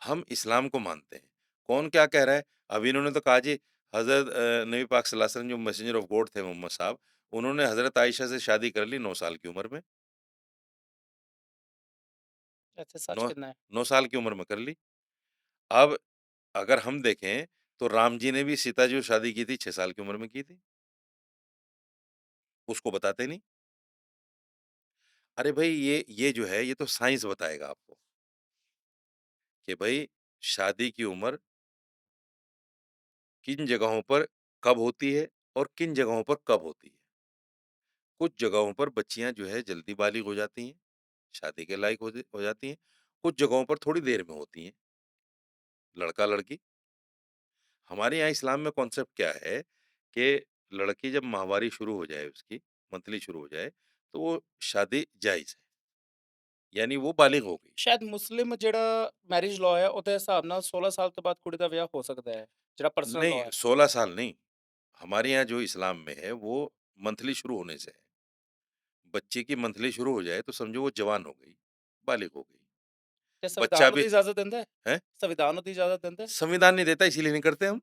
हम इस्लाम को मानते हैं। कौन क्या कह रहा है? अब इन्होंने तो कहा जी, हज़रत नबी पाक सल्लल्लाहु अलैहि वसल्लम जो मैसेंजर ऑफ गॉड थे मोहम्मद साहब, उन्होंने हज़रत आयशा से शादी कर ली 9 साल की उम्र में। ऐसे सच 9 कितना है? 9 साल की उम्र में कर ली। अब अगर हम देखें तो राम जी ने भी सीता जी से शादी की थी 6 साल की उम्र में की थी। उसको बताते नहीं। अरे भई ये जो है ये तो साइंस बताएगा आपको कि भई शादी की उम्र किन जगहों पर कब होती है और किन जगहों पर कब होती है। कुछ जगहों पर बच्चियाँ जो है जल्दी बालिग हो जाती हैं, शादी के लायक हो जाती हैं, कुछ जगहों पर थोड़ी देर में होती हैं, लड़का-लड़की। हमारे यहाँ इस्लाम में कॉन्सेप्ट क्या है कि लड़की जब माहवारी शुरू हो जाए उसकी, मंथली शुरू हो जाए, तो वो शादी जायज़ है, यानी वो बालिग हो गई। ਸ਼ਾਇਦ ਮੁਸਲਿਮ ਜਿਹੜਾ ਮੈਰਿਜ ਲਾਅ ਹੈ ਉਹਦੇ ਹਿਸਾਬ ਨਾਲ 16 ਸਾਲ ਤੋਂ ਬਾਅਦ कुड़ी ਦਾ ਵਿਆਹ ਹੋ ਸਕਦਾ ਹੈ, ਜਿਹੜਾ ਪਰਸਨਲ नहीं, ਲਾਅ ਹੈ। 16 साल नहीं, हमारे यहाँ जो इस्लाम में है वो मंथली शुरू होने से है। बच्चे की मंथली शुरू हो जाए तो समझो वो जवान हो गई, बालिग हो गई। ਤੇ बच्चा ਸੰਵਿਧਾन भी ਉਹਦੀ ਇਜਾਜ਼ਤ ਦਿੰਦਾ है? हैं? संविधान ਉਹਦੀ इजाजत ਦਿੰਦਾ है? संविधान नहीं देता इसीलिए नहीं करते हम।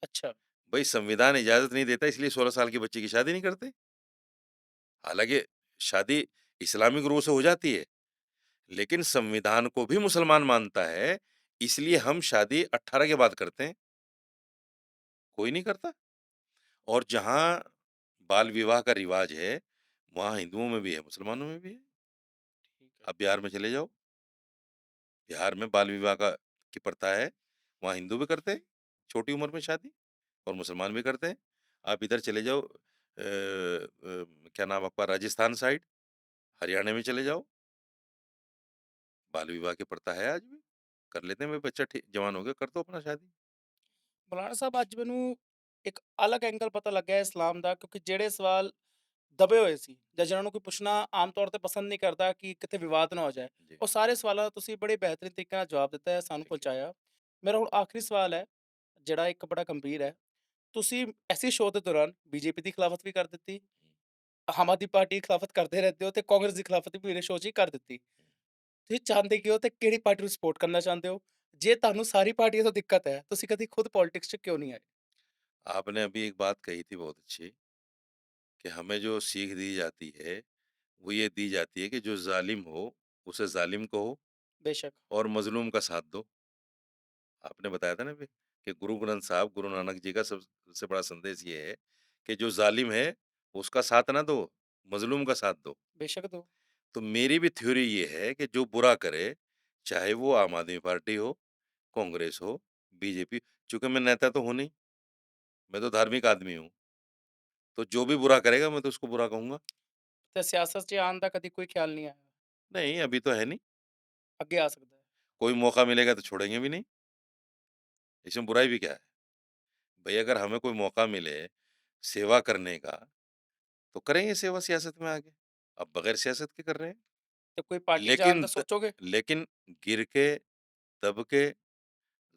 अच्छा। भई संविधान इजाज़त नहीं देता इसलिए 16 साल की बच्ची की शादी नहीं करते। हालाँकि शादी इस्लामिक रूप से हो जाती है, लेकिन संविधान को भी मुसलमान मानता है, इसलिए हम शादी 18 के बाद करते हैं, कोई नहीं करता। और जहाँ बाल विवाह का रिवाज है, वहाँ हिंदुओं में भी है, मुसलमानों में भी है। ठीक है। आप बिहार में चले जाओ, बिहार में बाल विवाह का की प्रथा है, वहाँ हिंदू भी करते हैं, छोटी उम्र में शादी, और मुसलमान भी करते हैं। आप इधर चले जाओ, क्या नाम आपका, राजस्थान साइड, हरियाणा में चले जाओ, बाल विवाह की प्रथा है आज भी, कर लेते हैं, भाई बच्चा ठी जवान हो गया, कर दो अपना शादी। ਮੌਲਾਨਾ ਸਾਹਿਬ ਅੱਜ ਮੈਨੂੰ ਇੱਕ ਅਲੱਗ ਐਂਗਲ ਪਤਾ ਲੱਗਿਆ ਇਸਲਾਮ ਦਾ, ਕਿਉਂਕਿ ਜਿਹੜੇ ਸਵਾਲ ਦਬੇ ਹੋਏ ਸੀ ਜਾਂ ਜਿਹਨਾਂ ਨੂੰ ਕੋਈ ਪੁੱਛਣਾ ਆਮ ਤੌਰ ਤੇ ਪਸੰਦ ਨਹੀਂ ਕਰਦਾ ਕਿ ਕਿਤੇ ਵਿਵਾਦ ਨਾ ਹੋ ਜਾਏ, जी, ਉਹ ਸਾਰੇ ਸਵਾਲਾਂ ਦਾ ਤੁਸੀਂ ਬੜੇ ਬਿਹਤਰੀਨ ਤਰੀਕੇ ਨਾਲ ਜਵਾਬ ਦਿੱਤਾ ਹੈ, ਸਾਨੂੰ ठीक है। ਪਹੁੰਚਾਇਆ। ਮੇਰਾ ਹੁਣ ਆਖਰੀ ਸਵਾਲ ਹੈ, ਜਿਹੜਾ ਇੱਕ ਬੜਾ ਗੰਭੀਰ ਹੈ। ਤੁਸੀਂ ਐਸੀ ਸ਼ੋਅ ਦੇ ਦੌਰਾਨ ਬੀਜੇਪੀ ਦੀ ਖਿਲਾਫਤ ਵੀ ਕਰ ਦਿੱਤੀ, ਆਮ ਆਦਮੀ ਪਾਰਟੀ ਖਿਲਾਫਤ ਕਰਦੇ ਰਹਿੰਦੇ ਹੋ ਤੇ ਕਾਂਗਰਸ ਦੀ ਖਿਲਾਫਤ ਵੀ ਮੇਰੇ ਸ਼ੋਅ 'ਚ ਹੀ ਕਰ ਦਿੱਤੀ। ਤੁਸੀਂ ਚਾਹੁੰਦੇ ਕੀ ਹੋ ਤੇ ਕਿਹੜੀ ਪਾਰਟੀ ਨੂੰ ਸਪੋਰਟ ਕਰਨਾ ਚਾਹੁੰਦੇ ਹੋ? ਜੇ ਤੁਹਾਨੂੰ सारी पार्टियों ਤੋਂ ਦਿੱਕत है, ਤੁਸੀਂ कभी खुद पॉलिटिक्स 'ਚ क्यों नहीं आए? आपने अभी एक बात कही थी बहुत अच्छी, कि हमें जो सीख दी जाती है, वो ये दी जाती है कि जो ज़ालिम हो, उसे ज़ालिम कहो बेशक, और मज़लूम का साथ दो। आपने बताया था ना अभी कि गुरु ग्रंथ साहब, गुरु नानक जी का सबसे बड़ा संदेश ये है कि जो ज़ालिम है, उसका साथ ना दो, मज़लूम का साथ दो। बेशक दो। तो मेरी भी थ्योरी ये है कि जो बुरा करे, चाहे वो आम आदमी पार्टी हो, कांग्रेस हो, बीजेपी, चूँकि मैं नेता तो हूँ नहीं, मैं तो धार्मिक आदमी हूँ, तो जो भी बुरा करेगा मैं तो उसको बुरा कहूँगा। ਤੇ ਸਿਆਸਤ 'ਚ ਆਉਣ ਦਾ कभी कोई ख्याल नहीं आया? नहीं, अभी तो है नहीं, ਅੱਗੇ आ सकता है। कोई मौका मिलेगा तो छोड़ेंगे भी नहीं, इसमें बुराई भी क्या है? भई अगर हमें कोई मौका मिले सेवा करने का, तो करेंगे सेवा सियासत में आगे। अब बगैर सियासत के कर रहे हैं। ਤੇ कोई पार्टी जान लेकिन ਦਾ सोचोगे? लेकिन गिर के, दब के,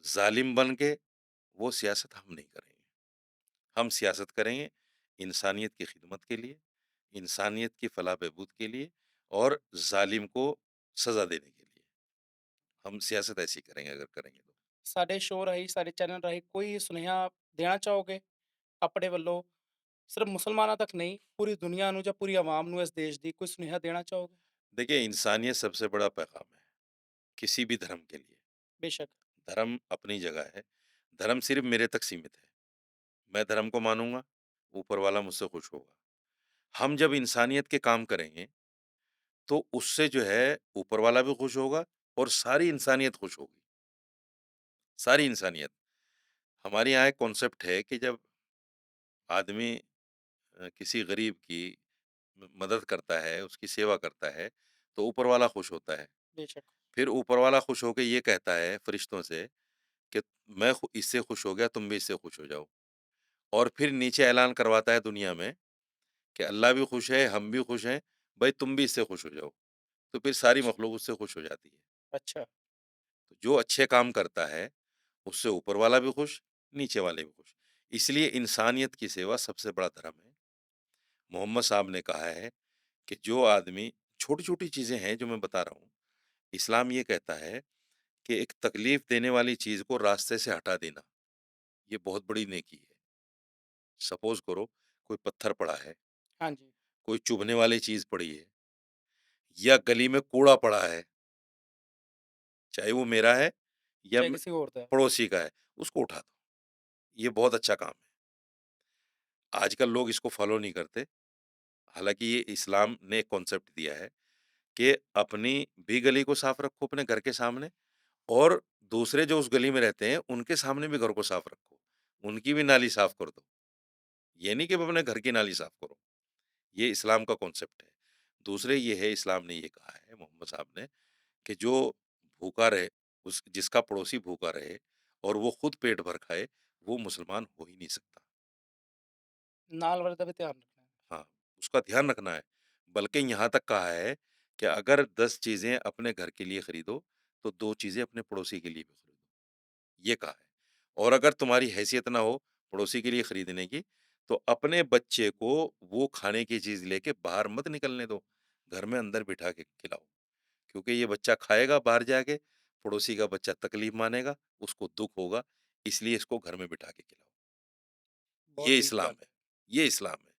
ज़ालिम बन के, वो सियासत हम नहीं करेंगे। हम सियासत करेंगे इंसानियत की खिदमत के लिए, इंसानियत की फलाह-बहबूद के लिए और ज़ालिम को सज़ा देने के लिए। हम सियासत ऐसी करेंगे अगर करेंगे तो। ਸਾਡੇ ਸ਼ੋਅ ਰਾਹੀਂ, ਸਾਡੇ ਚੈਨਲ ਰਾਹੀਂ ਕੋਈ ਸੁਨੇਹਾ ਦੇਣਾ ਚਾਹੋਗੇ ਆਪਣੇ ਵੱਲੋਂ? ਸਿਰਫ ਮੁਸਲਮਾਨਾਂ तक नहीं, पूरी दुनिया ਨੂੰ ਜਾਂ पूरी आवाम ਨੂੰ, इस देश ਦੀ ਕੋਈ ਸੁਨੇਹਾ देना चाहोगे? देखिए इंसानियत सबसे बड़ा पैगाम है, किसी भी धर्म के लिए। बेशक, धर्म अपनी जगह है, धर्म सिर्फ़ मेरे तक सीमित है। मैं धर्म को मानूँगा, ऊपर वाला मुझसे खुश होगा। हम जब इंसानियत के काम करेंगे, तो उससे जो है ऊपर वाला भी खुश होगा और सारी इंसानियत खुश होगी, सारी इंसानियत। हमारे यहाँ एक कॉन्सेप्ट है कि जब आदमी किसी गरीब की मदद करता है, उसकी सेवा करता है, तो ऊपर वाला खुश होता है। बेशक, फिर ऊपर वाला खुश होके ये कहता है फरिश्तों से कि मैं इससे खुश हो गया, तुम भी इससे खुश हो जाओ। और फिर नीचे ऐलान करवाता है दुनिया में कि अल्लाह भी खुश है, हम भी खुश हैं, भई तुम भी इससे खुश हो जाओ। तो फिर सारी अच्छा, मखलूक उससे खुश हो जाती है। अच्छा। तो जो अच्छे काम करता है, उससे ऊपर वाला भी खुश, नीचे वाले भी खुश। इसलिए इंसानियत की सेवा सबसे बड़ा धर्म है। मोहम्मद साहब ने कहा है कि जो आदमी छोटी-छोटी चीज़ें हैं जो मैं बता रहा हूँ, इस्लाम ये कहता है कि एक तकलीफ देने वाली चीज़ को रास्ते से हटा देना, ये बहुत बड़ी नेकी है। सपोज़ करो कोई पत्थर पड़ा है, हाँ जी, कोई चुभने वाली चीज़ पड़ी है या गली में कूड़ा पड़ा है, चाहे वो मेरा है या चाहे किसी और का। पड़ोसी का है, उसको उठा दो। ये बहुत अच्छा काम है। आजकल लोग इसको फ़ॉलो नहीं करते। हालाँकि ये इस्लाम ने एक कॉन्सेप्ट दिया है कि अपनी भी गली को साफ रखो अपने घर के सामने और दूसरे जो उस गली में रहते हैं, उनके सामने भी घर को साफ रखो। उनकी भी नाली साफ कर दो। ये नहीं कि अपने घर की नाली साफ करो। ये इस्लाम का कॉन्सेप्ट है। दूसरे ये है इस्लाम ने ये कहा है मोहम्मद साहब ने कि जो भूखा रहे उस जिसका पड़ोसी भूखा रहे और वो खुद पेट भर खाए, वो मुसलमान हो ही नहीं सकता। नाल वाले का भी ध्यान रखना है। हाँ, उसका ध्यान रखना है। बल्कि यहाँ तक कहा है कि अगर 10 चीज़ें अपने घर के लिए खरीदो, तो 2 चीज़ें अपने पड़ोसी के लिए भी खरीदो, ये कहा है। और अगर तुम्हारी हैसियत ना हो पड़ोसी के लिए खरीदने की, तो अपने बच्चे को वो खाने की चीज़ लेके बाहर मत निकलने दो, घर में अंदर बिठा के खिलाओ। क्योंकि ये बच्चा खाएगा बाहर जाके, पड़ोसी का बच्चा तकलीफ मानेगा, उसको दुःख होगा, इसलिए इसको घर में बिठा के खिलाओ। ये बहुत डीप इस्लाम बात है, ये इस्लाम है।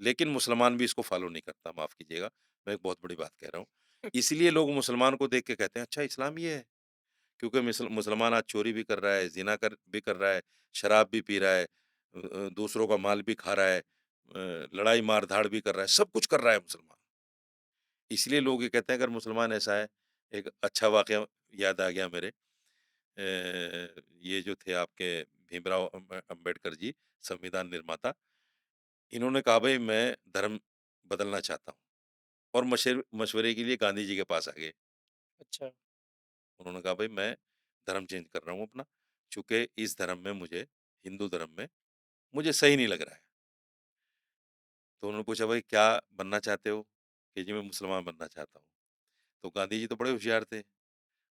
लेकिन मुसलमान भी इसको फ़ॉलो नहीं करता, माफ़ कीजिएगा, मैं एक बहुत बड़ी बात कह रहा हूँ। है। इसलिए लोग मुसलमान को देख के कहते हैं, अच्छा इस्लाम ये है? क्योंकि मुसलमान आज चोरी भी कर रहा है, ज़िना भी कर रहा है, शराब भी पी रहा है, दूसरों का माल भी खा रहा है, लड़ाई मार-धाड़ भी कर रहा है, सब कुछ कर रहा है मुसलमान। इसलिए लोग ये कहते हैं अगर मुसलमान ऐसा है, एक अच्छा वाक़या याद आ गया मेरे। ये जो थे आपके भीमराव अम्बेडकर जी, संविधान निर्माता, इन्होंने कहा भई मैं धर्म बदलना चाहता हूँ और मशवरे के लिए गांधी जी के पास आ गए। अच्छा, उन्होंने कहा भई मैं धर्म चेंज कर रहा हूँ अपना, चूँकि इस धर्म में मुझे हिंदू धर्म में मुझे सही नहीं लग रहा है। तो उन्होंने पूछा भई क्या बनना चाहते हो? कि जी मैं मुसलमान बनना चाहता हूँ। तो गांधी जी तो बड़े होशियार थे।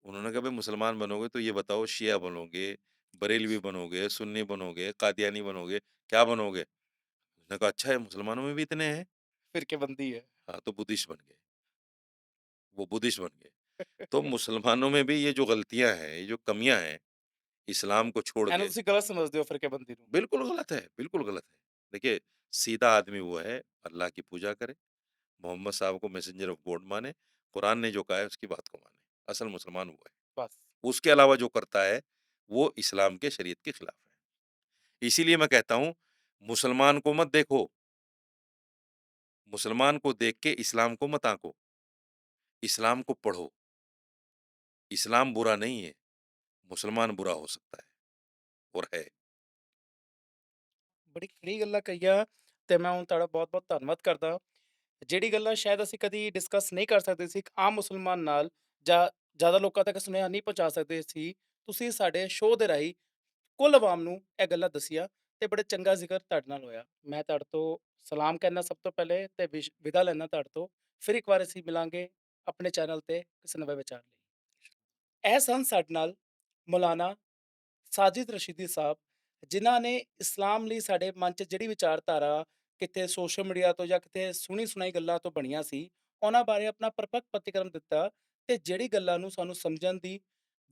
उन्होंने कहा भई मुसलमान बनोगे तो ये बताओ शिया बनोगे, बरेलवी बनोगे, सुन्नी बनोगे, कादियानी बनोगे, क्या बनोगे? उसने कहा अच्छा है मुसलमानों में भी इतने हैं? फ़िरक़ेबंदी है। हाँ, तो बुद्धिस्ट बन गए, वो बुद्धिस्ट बन गए। तो मुसलमानों में भी ये जो गलतियाँ हैं, ये जो कमियाँ हैं, इस्लाम को छोड़ ਇਹਨੂੰ के ਤੁਸੀਂ गलत समझते हो फ़िरक़ेबंदी ਨੂੰ? बिल्कुल गलत है, बिल्कुल गलत है। देखिए, सीधा आदमी वो है, अल्लाह की पूजा करे, मोहम्मद साहब को मैसेंजर ऑफ गॉड माने, कुरान ने जो कहा है उसकी बात को माने। असल मुसलमान वो है। बस। उसके अलावा जो करता है, वो इस्लाम के शरीयत के खिलाफ है। इसीलिए मैं कहता हूँ, मुसलमान को मत देखो, मुसलमान को देख के इस्लाम को मत आँको, इस्लाम को पढ़ो। इस्लाम बुरा नहीं है, मुसलमान बुरा हो सकता है और है। ਬੜੀ ਖਰੀ ਗੱਲਾਂ ਕਹੀਆਂ ਤੇ ਮੈਂ ਹੁਣ ਤੁਹਾਡਾ ਬਹੁਤ-ਬਹੁਤ ਧੰਨਵਾਦ ਕਰਦਾ। ਜਿਹੜੀ ਗੱਲਾਂ ਸ਼ਾਇਦ ਅਸੀਂ ਕਦੀ ਡਿਸਕਸ ਨਹੀਂ ਕਰ ਸਕਦੇ ਸੀ ਇੱਕ ਆਮ ਮੁਸਲਮਾਨ ਨਾਲ ਜਾਂ ਜ਼ਿਆਦਾ ਲੋਕਾਂ ਤੱਕ ਸੁਨੇਹਾ ਨਹੀਂ ਪਹੁੰਚਾ ਸਕਦੇ ਸੀ, ਤੁਸੀਂ ਸਾਡੇ ਸ਼ੋਅ ਦੇ ਰਾਹੀਂ ਕੁੱਲ ਅਵਾਮ ਨੂੰ ਇਹ ਗੱਲਾਂ ਦੱਸੀਆਂ ਤੇ ਬੜੇ ਚੰਗਾ ਜ਼ਿਕਰ ਤੁਹਾਡੇ ਨਾਲ ਹੋਇਆ। ਮੈਂ ਤੁਹਾਡੇ ਤੋਂ ਸਲਾਮ ਕਹਿੰਦਾ ਸਭ ਤੋਂ ਪਹਿਲੇ ਤੇ ਵਿਦਾ ਲੈਣਾ ਤੁਹਾਡੇ ਤੋਂ। ਫਿਰ ਇੱਕ ਵਾਰ ਅਸੀਂ ਮਿਲਾਂਗੇ ਆਪਣੇ ਚੈਨਲ ਤੇ ਕਿਸੇ ਨਵੇਂ ਵਿਚਾਰ ਲਈ। ਇਹ ਸਨ ਸਾਡੇ ਨਾਲ ਮੌਲਾਨਾ ਸਾਜਿਦ ਰਸ਼ੀਦੀ ਸਾਹਿਬ, ਜਿਨ੍ਹਾਂ ਨੇ ਇਸਲਾਮ ਲਈ ਸਾਡੇ ਮਨ 'ਚ ਜਿਹੜੀ ਵਿਚਾਰਧਾਰਾ ਕਿਤੇ ਸੋਸ਼ਲ ਮੀਡੀਆ ਤੋਂ ਜਾਂ ਕਿਤੇ ਸੁਣੀ-ਸੁਣਾਈ ਗੱਲਾਂ ਤੋਂ ਬਣੀਆਂ ਸੀ, ਉਹਨਾਂ ਬਾਰੇ ਆਪਣਾ ਪਰਪੱਕ ਪ੍ਰਤੀਕਰਮ ਦਿੱਤਾ ਤੇ ਜਿਹੜੀ ਗੱਲਾਂ ਨੂੰ ਸਾਨੂੰ ਸਮਝਣ ਦੀ,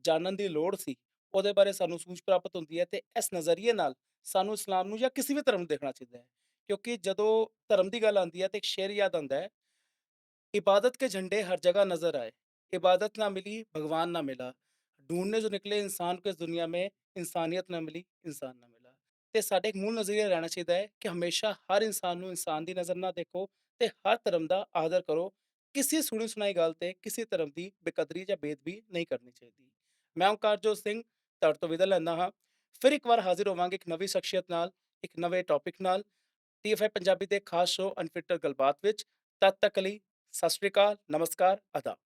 ਜਾਣਨ ਦੀ ਲੋੜ ਸੀ, ਉਹਦੇ ਬਾਰੇ ਸਾਨੂੰ ਸੂਝ ਪ੍ਰਾਪਤ ਹੁੰਦੀ ਹੈ ਤੇ ਇਸ ਨਜ਼ਰੀਏ ਨਾਲ ਸਾਨੂੰ ਇਸਲਾਮ ਨੂੰ ਜਾਂ ਕਿਸੇ ਵੀ ਧਰਮ ਨੂੰ ਦੇਖਣਾ ਚਾਹੀਦਾ ਹੈ। ਕਿਉਂਕਿ ਜਦੋਂ ਧਰਮ ਦੀ ਗੱਲ ਆਉਂਦੀ ਹੈ ਤੇ ਇੱਕ ਸ਼ੇਰ ਯਾਦ ਆਉਂਦਾ ਹੈ, इबादत के झंडे हर जगह नजर आए, इबादत ना मिली भगवान ना मिला, ढूंढने जो निकले इंसान को इस दुनिया में, इंसानियत ना मिली इंसान ना मिला। ਤੇ ਸਾਡੇ ਇੱਕ ਮੂਲ ਨਜ਼ਰੀਆ ਰਹਿਣਾ ਚਾਹੀਦਾ ਹੈ ਕਿ ਹਮੇਸ਼ਾ ਹਰ ਇਨਸਾਨ ਨੂੰ ਇਨਸਾਨ ਦੀ ਨਜ਼ਰ ਨਾਲ ਦੇਖੋ ਤੇ ਹਰ ਧਰਮ ਦਾ ਆਦਰ ਕਰੋ। ਕਿਸੇ ਸੁਣੀ ਸੁਣਾਈ ਗੱਲ ਤੇ ਕਿਸੇ ਧਰਮ ਦੀ ਬੇਕਦਰੀ ਜਾਂ ਬੇਅਦਬੀ ਨਹੀਂ ਕਰਨੀ ਚਾਹੀਦੀ। ਮੈਂ ਓਂਕਾਰਜੋਤ ਸਿੰਘ ਤੁਹਾਡੇ ਤੋਂ ਵਿਦਾ ਲੈਂਦਾ ਹਾਂ। ਫਿਰ ਇੱਕ ਵਾਰ ਹਾਜ਼ਰ ਹੋਵਾਂਗੇ ਇੱਕ ਨਵੀਂ ਸ਼ਖਸੀਅਤ ਨਾਲ, ਇੱਕ ਨਵੇਂ ਟੌਪਿਕ ਨਾਲ, TFI ਪੰਜਾਬੀ ਦੇ ਖਾਸ ਸ਼ੋਅ ਅਨਫਿਲਟਰਡ ਗੱਲਬਾਤ ਵਿੱਚ। ਤਦ ਤੱਕ ਲਈ ਸਤਿ ਸ਼੍ਰੀ ਅਕਾਲ, ਨਮਸਕਾਰ, ਆਦਾਬ।